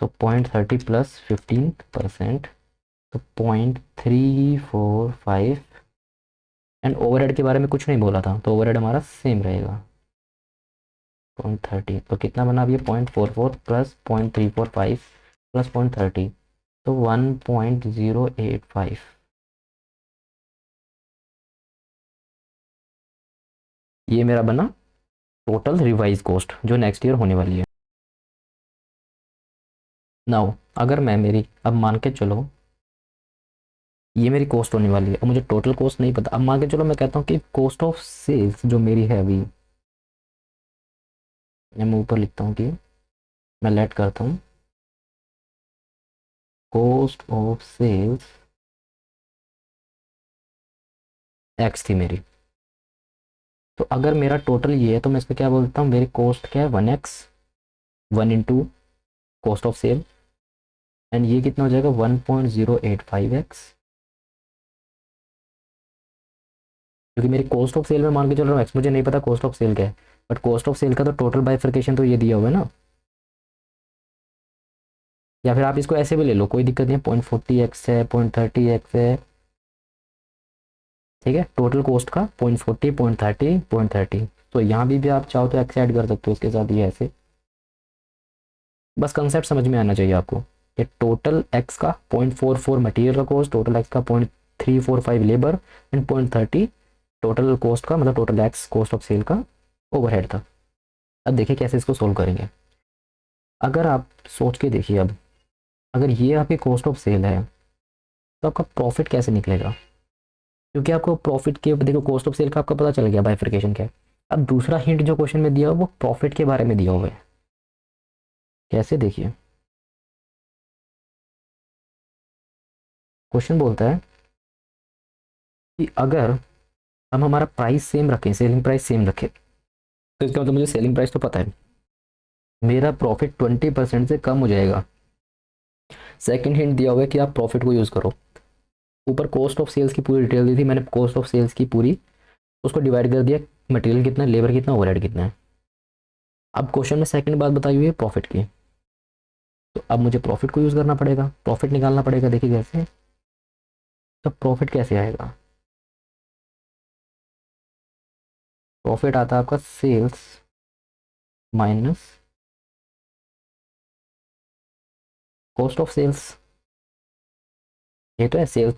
Speaker 1: तो 0.30 प्लस 15%, तो 0.345। एंड ओवरहेड के बारे में कुछ नहीं बोला था, तो ओवरहेड हमारा सेम रहेगा 0.30। तो कितना बना अभी 0.44 प्लस 0.345 प्लस 0.30, तो 1.085। ये मेरा बना टोटल रिवाइज कॉस्ट जो नेक्स्ट ईयर होने वाली है। नाउ अगर मैं मेरी अब मान के चलो ये मेरी कॉस्ट होने वाली है, अब मुझे टोटल कॉस्ट नहीं पता। अब मान के चलो मैं कहता हूँ कि कॉस्ट ऑफ सेल्स जो मेरी है अभी, मैं ऊपर लिखता हूँ कि मैं लेट करता हूँ कॉस्ट ऑफ सेल्स एक्स थी मेरी। तो अगर मेरा टोटल ये है तो मैं इसका क्या बोलता हूँ, मेरी कॉस्ट क्या है 1x, 1 into cost of sale, and ये कितना हो जाएगा 1.085x। क्योंकि मेरी कॉस्ट ऑफ सेल में मान के चल रहा हूँ एक्स, मुझे नहीं पता कॉस्ट ऑफ सेल क्या है, बट कॉस्ट ऑफ सेल का तो टोटल बाइफर्केशन तो ये दिया हुआ है ना। या फिर आप इसको ऐसे भी ले लो, कोई दिक्कत नहीं है, 0.40x है, 0.30x है। ठीक है, टोटल कॉस्ट का 0.40, 0.30, 0.30। तो यहाँ भी आप चाहो तो एक्स ऐड कर सकते हो इसके साथ, ये ऐसे। बस कंसेप्ट समझ में आना चाहिए आपको। ये टोटल एक्स का 0.44 मटेरियल का कॉस्ट, टोटल एक्स का 0.345 लेबर एंड 0.30 टोटल कॉस्ट का, मतलब total X cost of sale का ओवरहेड था। अब देखिए कैसे इसको सोल्व करेंगे। अगर आप सोच के देखिए, अब अगर ये आपकी कॉस्ट ऑफ सेल है तो आपका प्रॉफिट कैसे निकलेगा। क्योंकि आपको प्रॉफिट के देखो, कॉस्ट ऑफ सेल का आपका पता चल गया बाइफर्केशन क्या है। अब दूसरा हिंट जो क्वेश्चन में दिया हुआ वो प्रॉफिट के बारे में दिया हुआ है। कैसे देखिए, क्वेश्चन बोलता है कि अगर हम हमारा प्राइस सेम रखें, सेलिंग प्राइस सेम रखें, तो इसका मतलब मुझे सेलिंग प्राइस तो पता है, मेरा प्रॉफिट 20% से कम हो जाएगा। सेकंड हिंट दिया हुआ है कि आप प्रॉफिट को यूज़ करो। ऊपर कॉस्ट ऑफ सेल्स की पूरी डिटेल दी थी मैंने, कॉस्ट ऑफ सेल्स की पूरी, उसको डिवाइड कर दिया, मटेरियल कितना, लेबर कितना, ओवरहेड कितना है। अब क्वेश्चन में सेकंड बात बताई हुई है प्रॉफिट की, तो अब मुझे प्रॉफिट को यूज़ करना पड़ेगा, प्रॉफिट निकालना पड़ेगा। देखिए कैसे, तो प्रॉफिट कैसे आएगा, प्रॉफिट आता है आपका sales minus cost of sales. ये तो है सेल्स,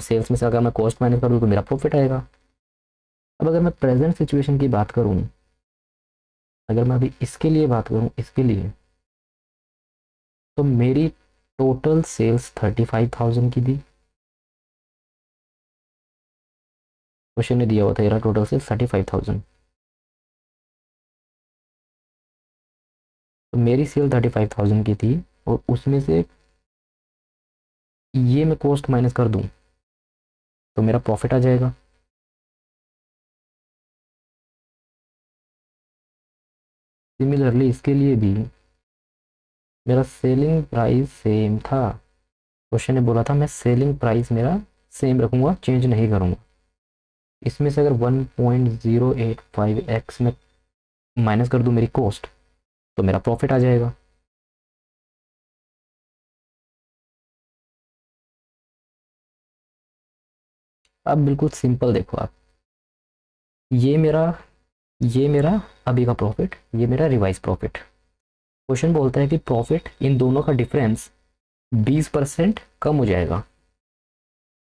Speaker 1: सेल्स में से अगर मैं कॉस्ट माइनस कर दूँ तो मेरा प्रॉफिट आएगा। अब अगर मैं प्रेजेंट सिचुएशन की बात करूँ, अगर मैं अभी इसके लिए बात करूँ, इसके लिए, तो मेरी टोटल सेल्स 35,000 की थी, क्वेश्चन ने दिया हुआ था मेरा टोटल सेल्स 35,000, तो मेरी सेल 35,000 की थी, और उसमें से ये मैं कॉस्ट माइनस कर दूं तो मेरा प्रॉफिट आ जाएगा। सिमिलरली इसके लिए भी मेरा सेलिंग प्राइस सेम था, क्वेश्चन ने बोला था मैं सेलिंग प्राइस मेरा सेम रखूंगा, चेंज नहीं करूंगा। इसमें से अगर 1.085x में माइनस कर दूं मेरी कॉस्ट, तो मेरा प्रॉफिट आ जाएगा। अब बिल्कुल सिंपल देखो आप, ये मेरा ये मेरा अभी का प्रॉफिट, ये मेरा रिवाइज प्रॉफिट। क्वेश्चन बोलता है कि प्रॉफिट इन दोनों का डिफरेंस 20% कम हो जाएगा।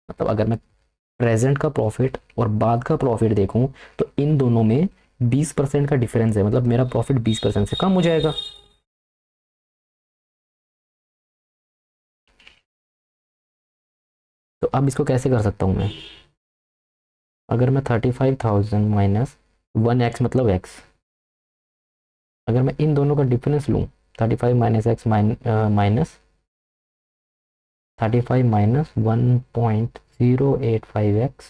Speaker 1: मतलब अगर मैं प्रेजेंट का प्रॉफिट और बाद का प्रॉफिट देखूं, तो इन दोनों में 20% का डिफरेंस है, मतलब मेरा प्रॉफिट 20% से कम हो जाएगा। तो अब इसको कैसे कर सकता हूं मैं, अगर मैं 35,000 माइनस 1x मतलब x, अगर मैं इन दोनों का डिफरेंस लूँ, 35 minus X minus 35 minus 1.085x,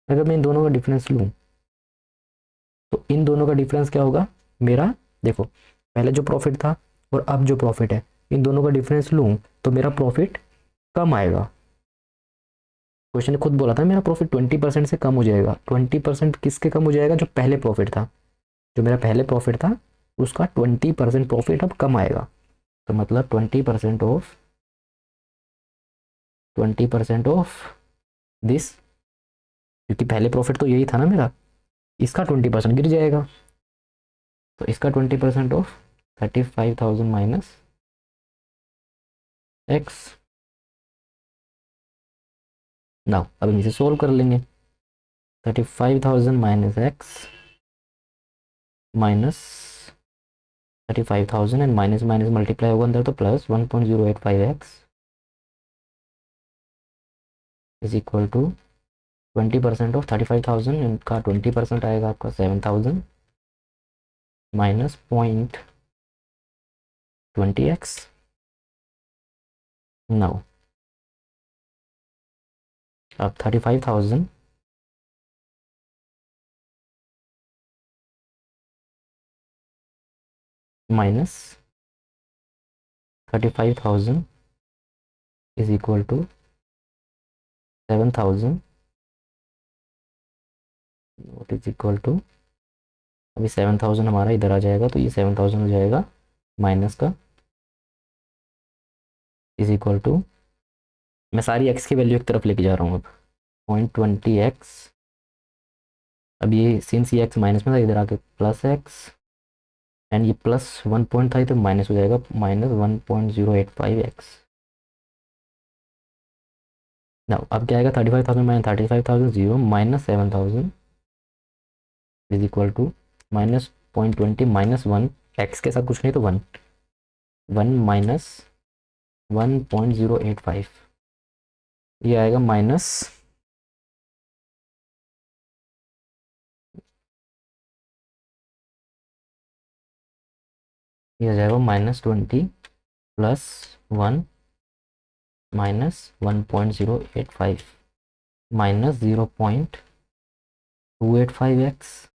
Speaker 1: अगर मैं इन दोनों का डिफरेंस लूँ, तो इन दोनों का डिफरेंस क्या होगा मेरा, देखो पहले जो प्रॉफिट था और अब जो प्रॉफिट है, इन दोनों का डिफरेंस लूँ तो मेरा प्रॉफिट कम आएगा। क्वेश्चन ने खुद बोला था मेरा प्रॉफिट 20% से कम हो जाएगा। 20% किसके कम हो जाएगा, जो पहले प्रॉफिट था, जो मेरा पहले प्रॉफिट था उसका 20% प्रॉफिट अब कम आएगा। तो मतलब 20% ऑफ दिस, क्योंकि पहले प्रॉफिट तो यही था ना मेरा, इसका 20% गिर जाएगा। तो इसका 20% ऑफ 35,000 माइनस एक्स। नाउ अब हम इसे सोल्व कर लेंगे। 35,000 minus X minus 35,000 and minus minus multiply होगा अंदर, तो plus 1.085x is equal to 20% of 35,000, इनका 20% आएगा आपका 7,000 माइनस 0.20x। नाउ अब 35,000 minus 35,000 is equal to 7,000, what is equal to, अभी 7,000 हमारा इधर आ जाएगा, तो ये 7,000 हो जाएगा माइनस का, इज इक्वल टू, मैं सारी एक्स की वैल्यू एक तरफ लेके जा रहा हूँ अब, 0.20x, अब ये सिंस ये एक्स माइनस में था, इधर आके प्लस एक्स, एंड ये प्लस 1 पॉइंट था तो माइनस हो जाएगा, माइनस 1.085x। ना अब क्या आएगा, 35,000 minus 35,000 zero minus 7,000 is equal to minus 0.20 minus 1, X के साथ कुछ नहीं तो 1, 1 माइनस 1.085, ये आएगा माइनस, ये आ जाएगा -20 प्लस 1 माइनस 1.085 माइनस 0.085। 285x,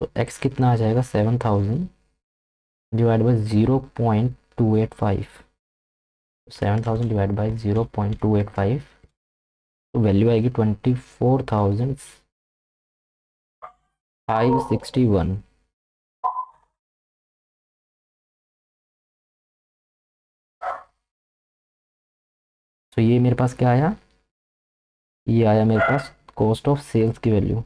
Speaker 1: तो x कितना आ जाएगा 7000 डिवाइड बाई 0.285, 7000 डिवाइड बाई 0.285, तो वैल्यू आएगी 24,561। तो ये मेरे पास क्या आया, ये आया मेरे पास कॉस्ट ऑफ सेल्स की वैल्यू।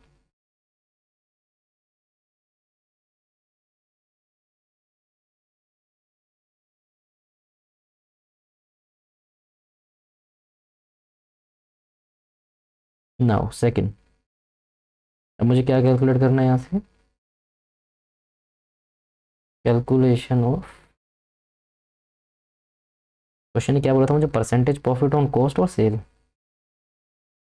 Speaker 1: नाउ सेकंड, अब मुझे क्या कैलकुलेट करना है यहाँ से, कैलकुलेशन ऑफ, क्वेश्चन ने क्या बोला था मुझे, परसेंटेज प्रॉफिट ऑन कॉस्ट और cell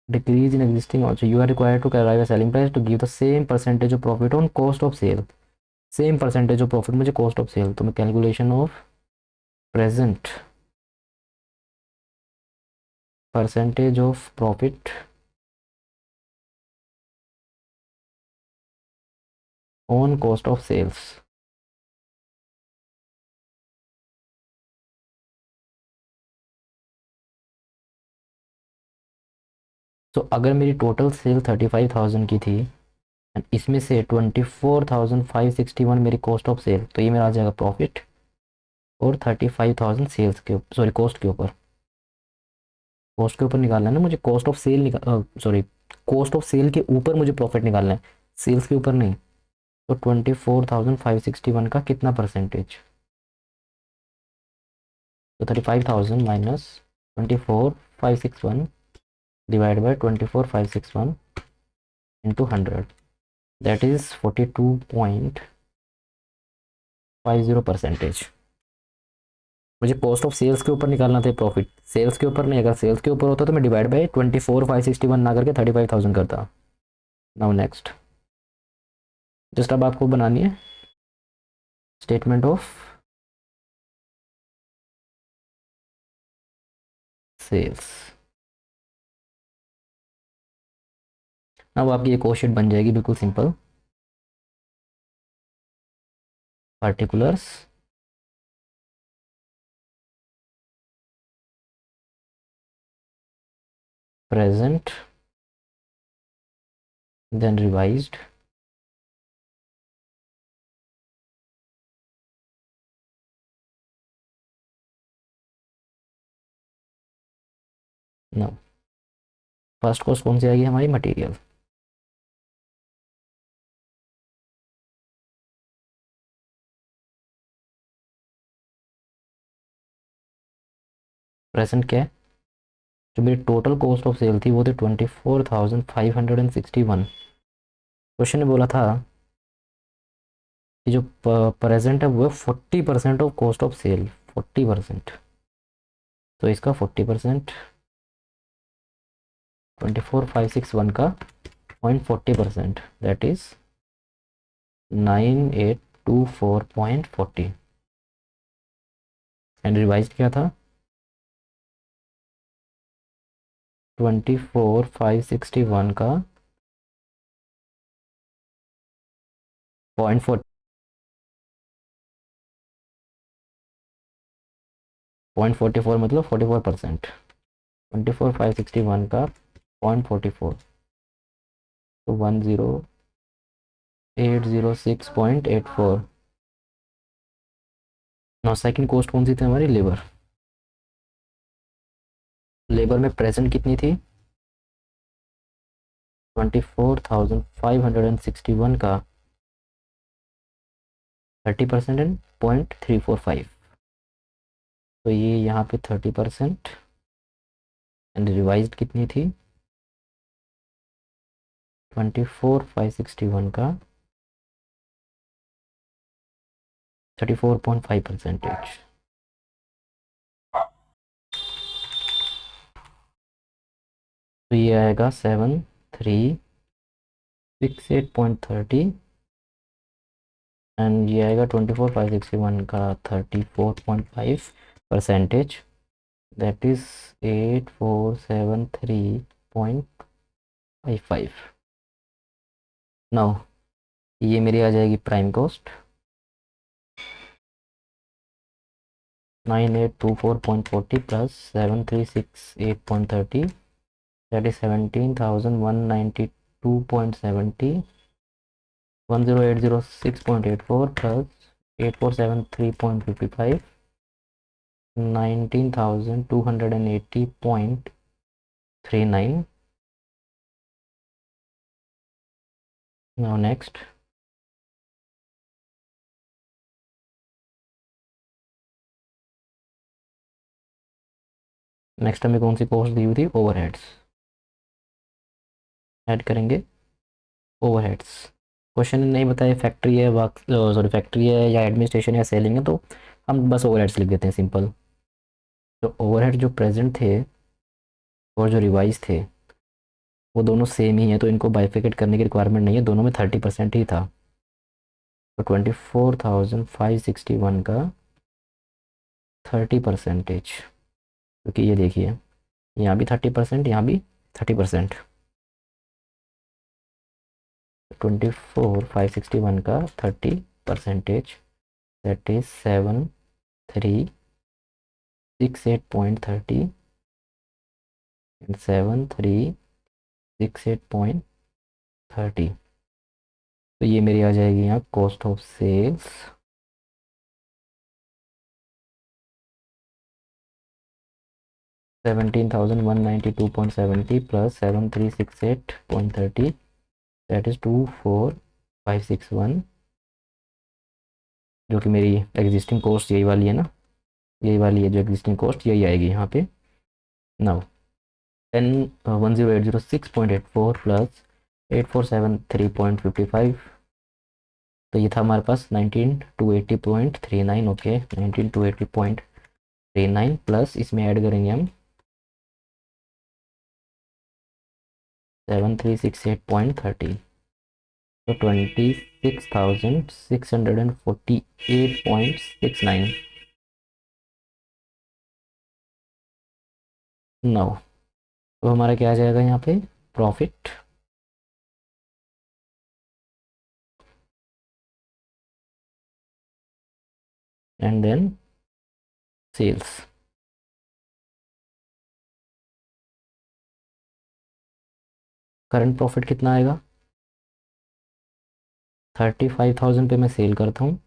Speaker 1: decrease in existing also, you are required to arrive a selling price to give the same percentage of profit on cost of sale, same percentage of profit मुझे cost of sale, तो मैं calculation of present percentage of profit on cost of sales. तो अगर मेरी total sale 35,000 की थी and इसमें से 24,561 मेरी कॉस्ट ऑफ सेल, तो ये मेरा आ जाएगा प्रॉफिट, और 35,000 सेल्स के, सॉरी कॉस्ट के ऊपर, कॉस्ट के ऊपर निकालना है ना मुझे, cost of sale sorry cost of sale के ऊपर मुझे प्रॉफिट निकालना है, सेल्स के ऊपर नहीं। तो 24,561 का कितना परसेंटेज, तो 35,000 minus 24,561 divide by 24,561 into 100, that is 42.50 percentage. मुझे कॉस्ट ऑफ सेल्स के ऊपर निकालना था प्रॉफिट, सेल्स के ऊपर नहीं, अगर सेल्स के ऊपर होता तो मैं डिवाइड बाई 24,561 ना करके 35,000 करता। नाउ नेक्स्ट, जस्ट अब आपको बनानी है स्टेटमेंट ऑफ सेल्स। अब आपकी एक और शीट बन जाएगी बिल्कुल simple, particulars present then revised, no first cost कौन सी आएगी हमारी, मटेरियल, प्रेजेंट क्या है, जो मेरी टोटल कॉस्ट ऑफ सेल थी वो थी 24,561। क्वेश्चन ने बोला था कि जो प्रेजेंट है वो 40% ऑफ कॉस्ट ऑफ सेल, 40%, तो इसका 40%, 24,561 का 0.40%, दैट इज 9,824.40, एंड रिवाइज क्या था 24,561 का 0.44 मतलब 44%, 24,561 का 0.44, तो 10,806.84। नौ सेकंड कॉस्ट कौन सी थी हमारी, लेबर, लेबर में प्रेजेंट कितनी थी 24,561 का 30% एंड 0.345, तो ये यहाँ पे 30% एंड रिवाइज्ड कितनी थी 24,561 का 34.5%। तो ये आएगा 7,368.30 एंड ये आएगा 24,561 का 34.5%, दैट इज 8,473.55। नाउ ये मेरी आ जाएगी prime cost 9824.40 plus 7368.30 that is 17,192.70 10,806.84 plus 8473.55 19,280.39. Now next, next हमें कौन सी कॉस्ट दी हुई थी, ओवरहेड्स ऐड करेंगे। ओवरहेड्स क्वेश्चन नहीं बताया फैक्ट्री है सॉरी फैक्ट्री है या एडमिनिस्ट्रेशन या सेलिंग है, तो हम बस ओवरहेड्स लिख देते हैं सिंपल। तो ओवरहेड जो प्रेजेंट थे और जो रिवाइज थे वो दोनों सेम ही हैं, तो इनको बाइफिकेट करने की रिक्वायरमेंट नहीं है, दोनों में 30% ही था। तो 24,561 का 30%, क्योंकि ये देखिए यहाँ भी 30%, यहाँ भी 30%। 24,561 का 30%, दैट इज 7,368.30 एंड 7,368.30। तो ये मेरी आ जाएगी यहाँ cost of sales 17,192.70 plus 7,368.30 that is 24,561, जो कि मेरी एग्जिस्टिंग कॉस्ट यही वाली है ना, यही वाली है जो एग्जिस्टिंग कॉस्ट, यही आएगी यहाँ पे। नाउ 10,10,806.84 प्लस 8,473.55, तो ये था हमारे पास 19,280.39। ओके 19,280.39 प्लस इसमें ऐड करेंगे हम 7,368.30, तो 26,648.69। नाउ तो हमारा क्या आ जाएगा यहाँ पे, profit and then sales. Current profit कितना आएगा, 35,000 पे मैं सेल करता हूँ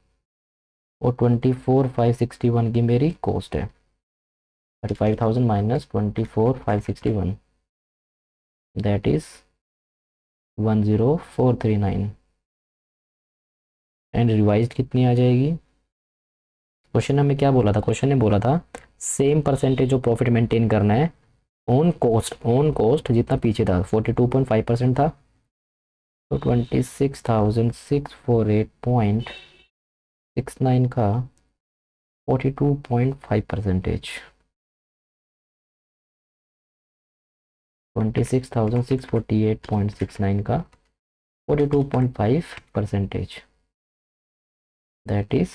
Speaker 1: और 24,561 की मेरी कॉस्ट है। 35,000 minus 24,561 that is 10,439 and revised कितनी आ जाएगी। क्वेश्चन हमें क्या बोला था, क्वेश्चन ने बोला था same percentage of profit maintain करना है ऑन कॉस्ट जितना पीछे था 42.5% था, तो 26,648.69 का 42.5%, 26,648.69 का 42.5%, दैट इज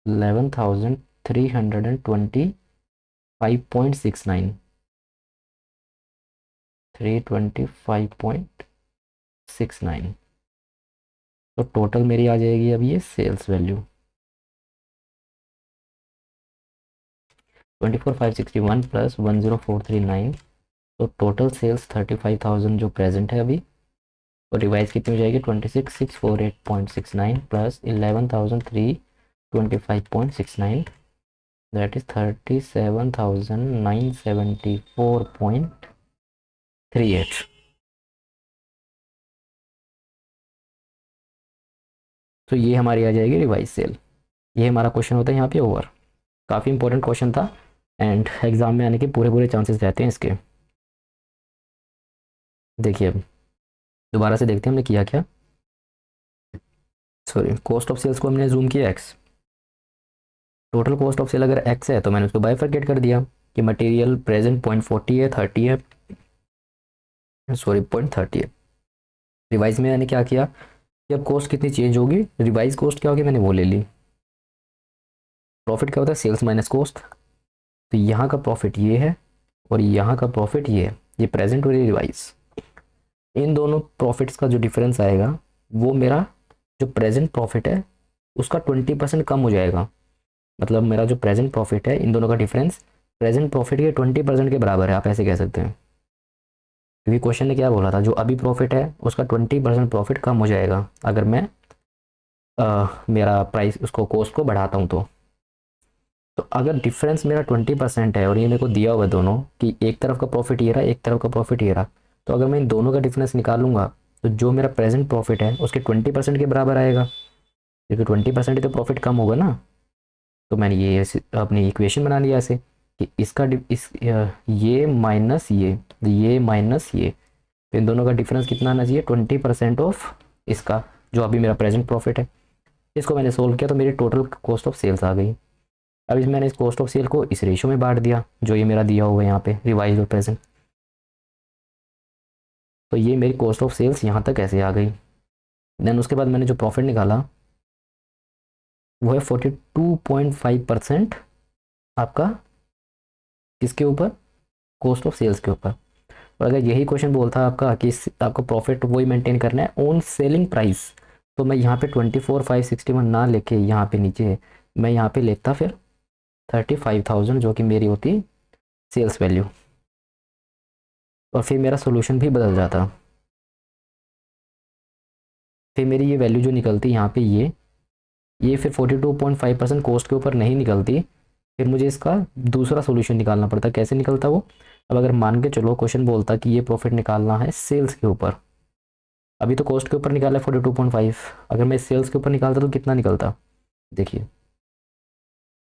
Speaker 1: 11,325.69, 325.69। तो टोटल मेरी आ जाएगी अब ये सेल्स वैल्यू 24,561 प्लस 10,439, तो टोटल सेल्स 35,000 जो प्रेजेंट है अभी, और रिवाइज कितनी हो जाएगी 26,648.69 प्लस 11,325.69 दैट इज 37,974.38। तो ये हमारी आ जाएगी रिवाइज सेल। ये हमारा क्वेश्चन होता है यहाँ पे ओवर। काफ़ी इंपॉर्टेंट क्वेश्चन था एंड एग्जाम में आने के पूरे पूरे चांसेस रहते हैं इसके। देखिए अब दोबारा से देखते हैं हमने किया क्या। सॉरी, कॉस्ट ऑफ सेल्स को हमने जूम किया X, total cost of sale अगर एक्स है तो मैंने उसको बाइफरकेट कर दिया कि मटेरियल प्रेजेंट 0.40 है, 30 है, सॉरी 0.30 है। रिवाइज में मैंने क्या किया कि अब कॉस्ट कितनी चेंज होगी, रिवाइज कॉस्ट क्या होगी मैंने वो ले ली। प्रॉफिट क्या होता है, सेल्स माइनस कॉस्ट, तो यहाँ का प्रॉफिट ये है और यहाँ का प्रॉफिट ये है, ये प्रेजेंट और ये रिवाइज। इन दोनों प्रॉफिट्स का जो डिफरेंस आएगा वो मेरा जो प्रेजेंट प्रॉफिट है उसका 20% कम हो जाएगा। मतलब मेरा जो प्रेजेंट प्रॉफिट है, इन दोनों का डिफरेंस प्रेजेंट प्रॉफिट के 20% के बराबर है, आप ऐसे कह सकते हैं। क्योंकि क्वेश्चन ने क्या बोला था, जो अभी प्रॉफिट है उसका 20% प्रॉफिट कम हो जाएगा अगर मैं मेरा प्राइस उसको कॉस्ट को बढ़ाता हूँ तो अगर डिफरेंस मेरा 20% है और ये मेरे को दिया हुआ है दोनों कि एक तरफ का प्रॉफिट ये रहा, एक तरफ का प्रॉफिट ये रहा, तो अगर मैं इन दोनों का डिफरेंस निकालूंगा तो जो मेरा प्रेजेंट प्रॉफिट है उसके 20% के बराबर आएगा, क्योंकि 20% ही तो प्रॉफिट कम होगा ना। तो मैंने ये अपनी इक्वेशन बना लिया ऐसे कि इसका ये माइनस ये माइनस ये, तो इन दोनों का डिफरेंस कितना आना चाहिए, 20% ऑफ इसका जो अभी मेरा प्रेजेंट प्रॉफिट है। इसको मैंने सोल्व किया तो मेरी टोटल कॉस्ट ऑफ सेल्स आ गई। अब मैंने इस कॉस्ट ऑफ सेल को इस रेशो में बांट दिया जो ये मेरा दिया हुआ है यहाँ पे रिवाइज और प्रेजेंट। तो ये मेरी कॉस्ट ऑफ सेल्स यहाँ तक ऐसे आ गई। देन उसके बाद मैंने जो प्रॉफिट निकाला वो है 42.5% आपका किसके ऊपर, कॉस्ट ऑफ सेल्स के ऊपर। और अगर यही क्वेश्चन बोलता आपका कि आपको प्रॉफिट वही मेंटेन करना है ऑन सेलिंग प्राइस, तो मैं यहाँ पे 24,561 ना लेके यहाँ पे नीचे मैं यहाँ पे लेता फिर 35,000 जो कि मेरी होती सेल्स वैल्यू, और फिर मेरा सोल्यूशन भी बदल जाता। फिर मेरी ये वैल्यू जो निकलती यहाँ पे ये फिर 42.5% कॉस्ट के ऊपर नहीं निकलती, फिर मुझे इसका दूसरा सोल्यूशन निकालना पड़ता। कैसे निकलता वो, अब अगर मान के चलो क्वेश्चन बोलता कि ये प्रॉफिट निकालना है सेल्स के ऊपर, अभी तो कॉस्ट के ऊपर निकाला है 42.5, अगर मैं सेल्स के ऊपर निकालता तो कितना निकलता, देखिए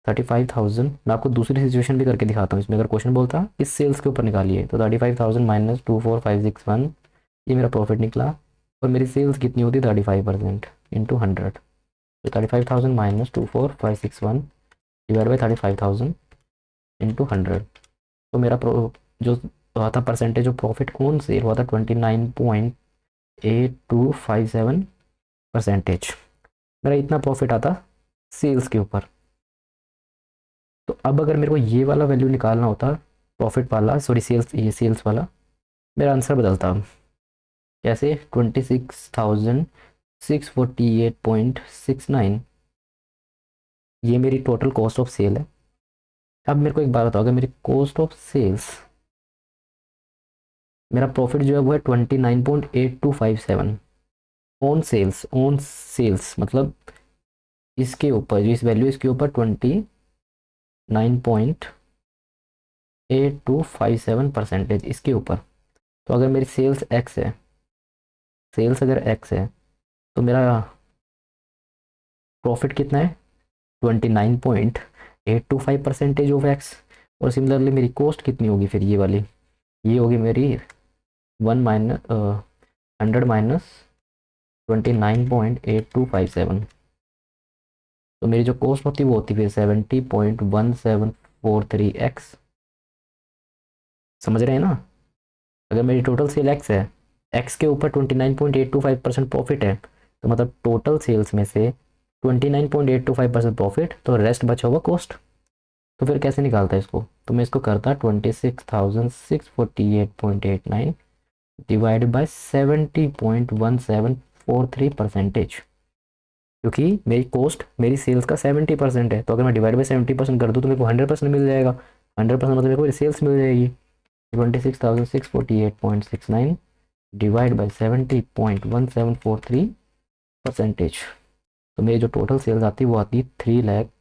Speaker 1: 35,000। मैं आपको दूसरी सिचुएशन भी करके दिखाता हूँ। इसमें अगर क्वेश्चन बोलता इस सेल्स के ऊपर निकालिए तो 35,000 माइनस 24,561 ये मेरा प्रॉफिट निकला, और मेरी सेल्स कितनी होती 35% इंटू 100, तो 35,000 माइनस 24,561 डिवाइड बाई 35,000 इंटू 100, तो मेरा जो हुआ था परसेंटेज ऑफ प्रॉफिट कौन सेल हुआ था 29.8257%। मेरा इतना प्रॉफिट आता सेल्स के ऊपर। तो अब अगर मेरे को ये वाला वैल्यू निकालना होता प्रॉफिट वाला, सॉरी सेल्स, ये सेल्स वाला, मेरा आंसर बदलता कैसे, 26,648.69 ये मेरी टोटल कॉस्ट ऑफ सेल है। अब मेरे को एक बात बताओ, अगर मेरी कॉस्ट ऑफ सेल्स, मेरा प्रॉफिट जो है वो है 29.8257 ऑन सेल्स, मतलब इसके ऊपर जो इस वैल्यू इसके ऊपर 29.8257% इसके ऊपर। तो अगर मेरी सेल्स एक्स है, सेल्स अगर एक्स है तो मेरा प्रॉफिट कितना है 29.825% ऑफ एक्स, और सिमिलरली मेरी कॉस्ट कितनी होगी फिर ये वाली, ये होगी मेरी 100 माइनस 29.8257, तो मेरी जो कॉस्ट होती है वो होती है फिर 70.1743x। समझ रहे हैं ना, अगर मेरी टोटल सेल एक्स है, एक्स के ऊपर 29.825% प्रॉफिट है, तो मतलब टोटल सेल्स में से 29.825% प्रॉफिट, तो रेस्ट बचा हुआ कॉस्ट। तो फिर कैसे निकालता है इसको, तो मैं इसको करता 26,648.89 डिवाइड बाय 70.1743%, क्योंकि मेरी कॉस्ट मेरी सेल्स का 70% है, तो अगर मैं डिवाइड बाई 70% कर दूँ तो मेरे को 100% मिल जाएगा। 100% मतलब मेरे को सेल्स मिल जाएगी। 26,648.69 डिवाइड बाई 70.1743%, तो मेरी जो टोटल सेल्स आती है वो आती है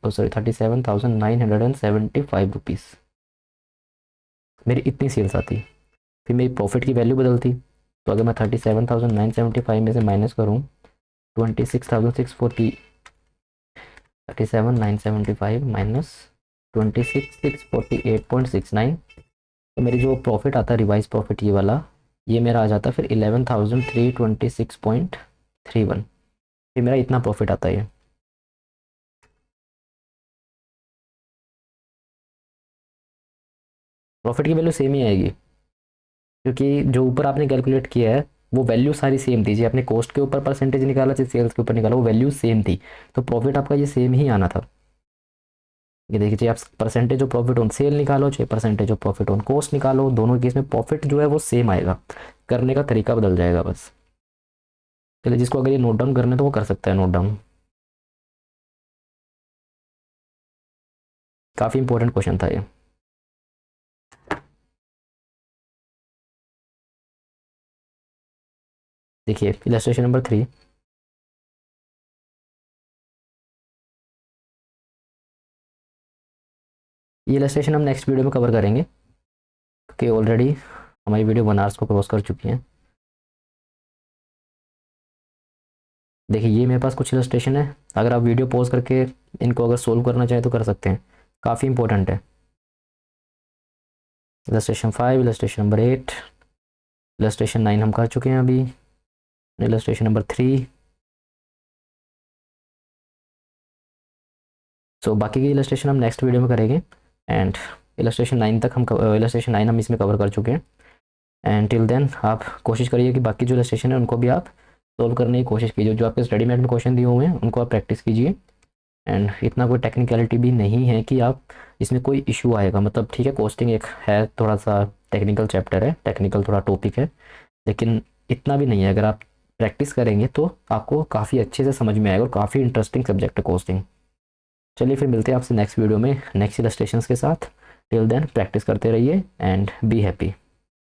Speaker 1: 37,975 रुपीज़, मेरी इतनी सेल्स आती। फिर मेरी प्रॉफिट की वैल्यू बदलती, तो अगर मैं 37,975 में से माइनस करूँ 37,975 माइनस 26,648.69, तो मेरी जो प्रॉफिट आता है रिवाइज प्रॉफिट ये वाला, ये मेरा आ जाता है फिर 11,326.31, फिर मेरा इतना प्रॉफिट आता है। प्रॉफिट की वैल्यू सेम ही आएगी, क्योंकि जो ऊपर आपने कैलकुलेट किया है वो वैल्यू सारी सेम थी, जी आपने कॉस्ट के ऊपर परसेंटेज निकाला चाहे सेल्स के ऊपर निकाला, वो वैल्यू सेम थी, तो प्रॉफिट आपका ये सेम ही आना था। ये देखिए, चाहे आप percentage of profit on sale निकालो चाहे percentage of profit on cost निकालो, दोनों केस में प्रॉफिट जो है वो सेम आएगा, करने का तरीका बदल जाएगा बस। चलिए, जिसको अगर ये नोट डाउन करना है तो वो कर सकता है नोट डाउन। काफ़ी इंपॉर्टेंट क्वेश्चन था ये। देखिए इलस्ट्रेशन नंबर 3। ये इलस्ट्रेशन हम नेक्स्ट वीडियो में कवर करेंगे, क्योंकि ऑलरेडी हमारी वीडियो 1 आवर्स को क्रॉस कर चुकी है। देखिए ये मेरे पास कुछ इलस्ट्रेशन है, अगर आप वीडियो पॉज करके इनको अगर सोल्व करना चाहें तो कर सकते हैं, काफ़ी इंपॉर्टेंट है। इलस्ट्रेशन 5, इलस्ट्रेशन नंबर 8, इलस्ट्रेशन 9 हम कर चुके हैं अभी, इलस्ट्रेशन नंबर 3। सो बाकी की इलस्ट्रेशन हम नेक्स्ट वीडियो में करेंगे। एंड इलस्ट्रेशन 9 तक हम इलस्ट्रेशन 9 हम इसमें कवर कर चुके हैं। एंड टिल देन आप कोशिश करिए कि बाकी जो इलस्ट्रेशन है उनको भी आप सोल्व करने की कोशिश कीजिए। जो आपके स्टडी मैट में क्वेश्चन दिए हुए हैं उनको आप प्रैक्टिस कीजिए। एंड इतना कोई टेक्निकलिटी भी नहीं है कि आप इसमें कोई इशू आएगा, मतलब ठीक है कॉस्टिंग एक है, थोड़ा सा टेक्निकल चैप्टर है, टेक्निकल थोड़ा टॉपिक है, लेकिन इतना भी नहीं है। अगर आप प्रैक्टिस करेंगे तो आपको काफ़ी अच्छे से समझ में आएगा और काफ़ी इंटरेस्टिंग सब्जेक्ट है कॉस्टिंग। चलिए फिर मिलते हैं आपसे नेक्स्ट वीडियो में नेक्स्ट इलस्ट्रेशंस के साथ। टिल देन प्रैक्टिस करते रहिए एंड बी हैप्पी।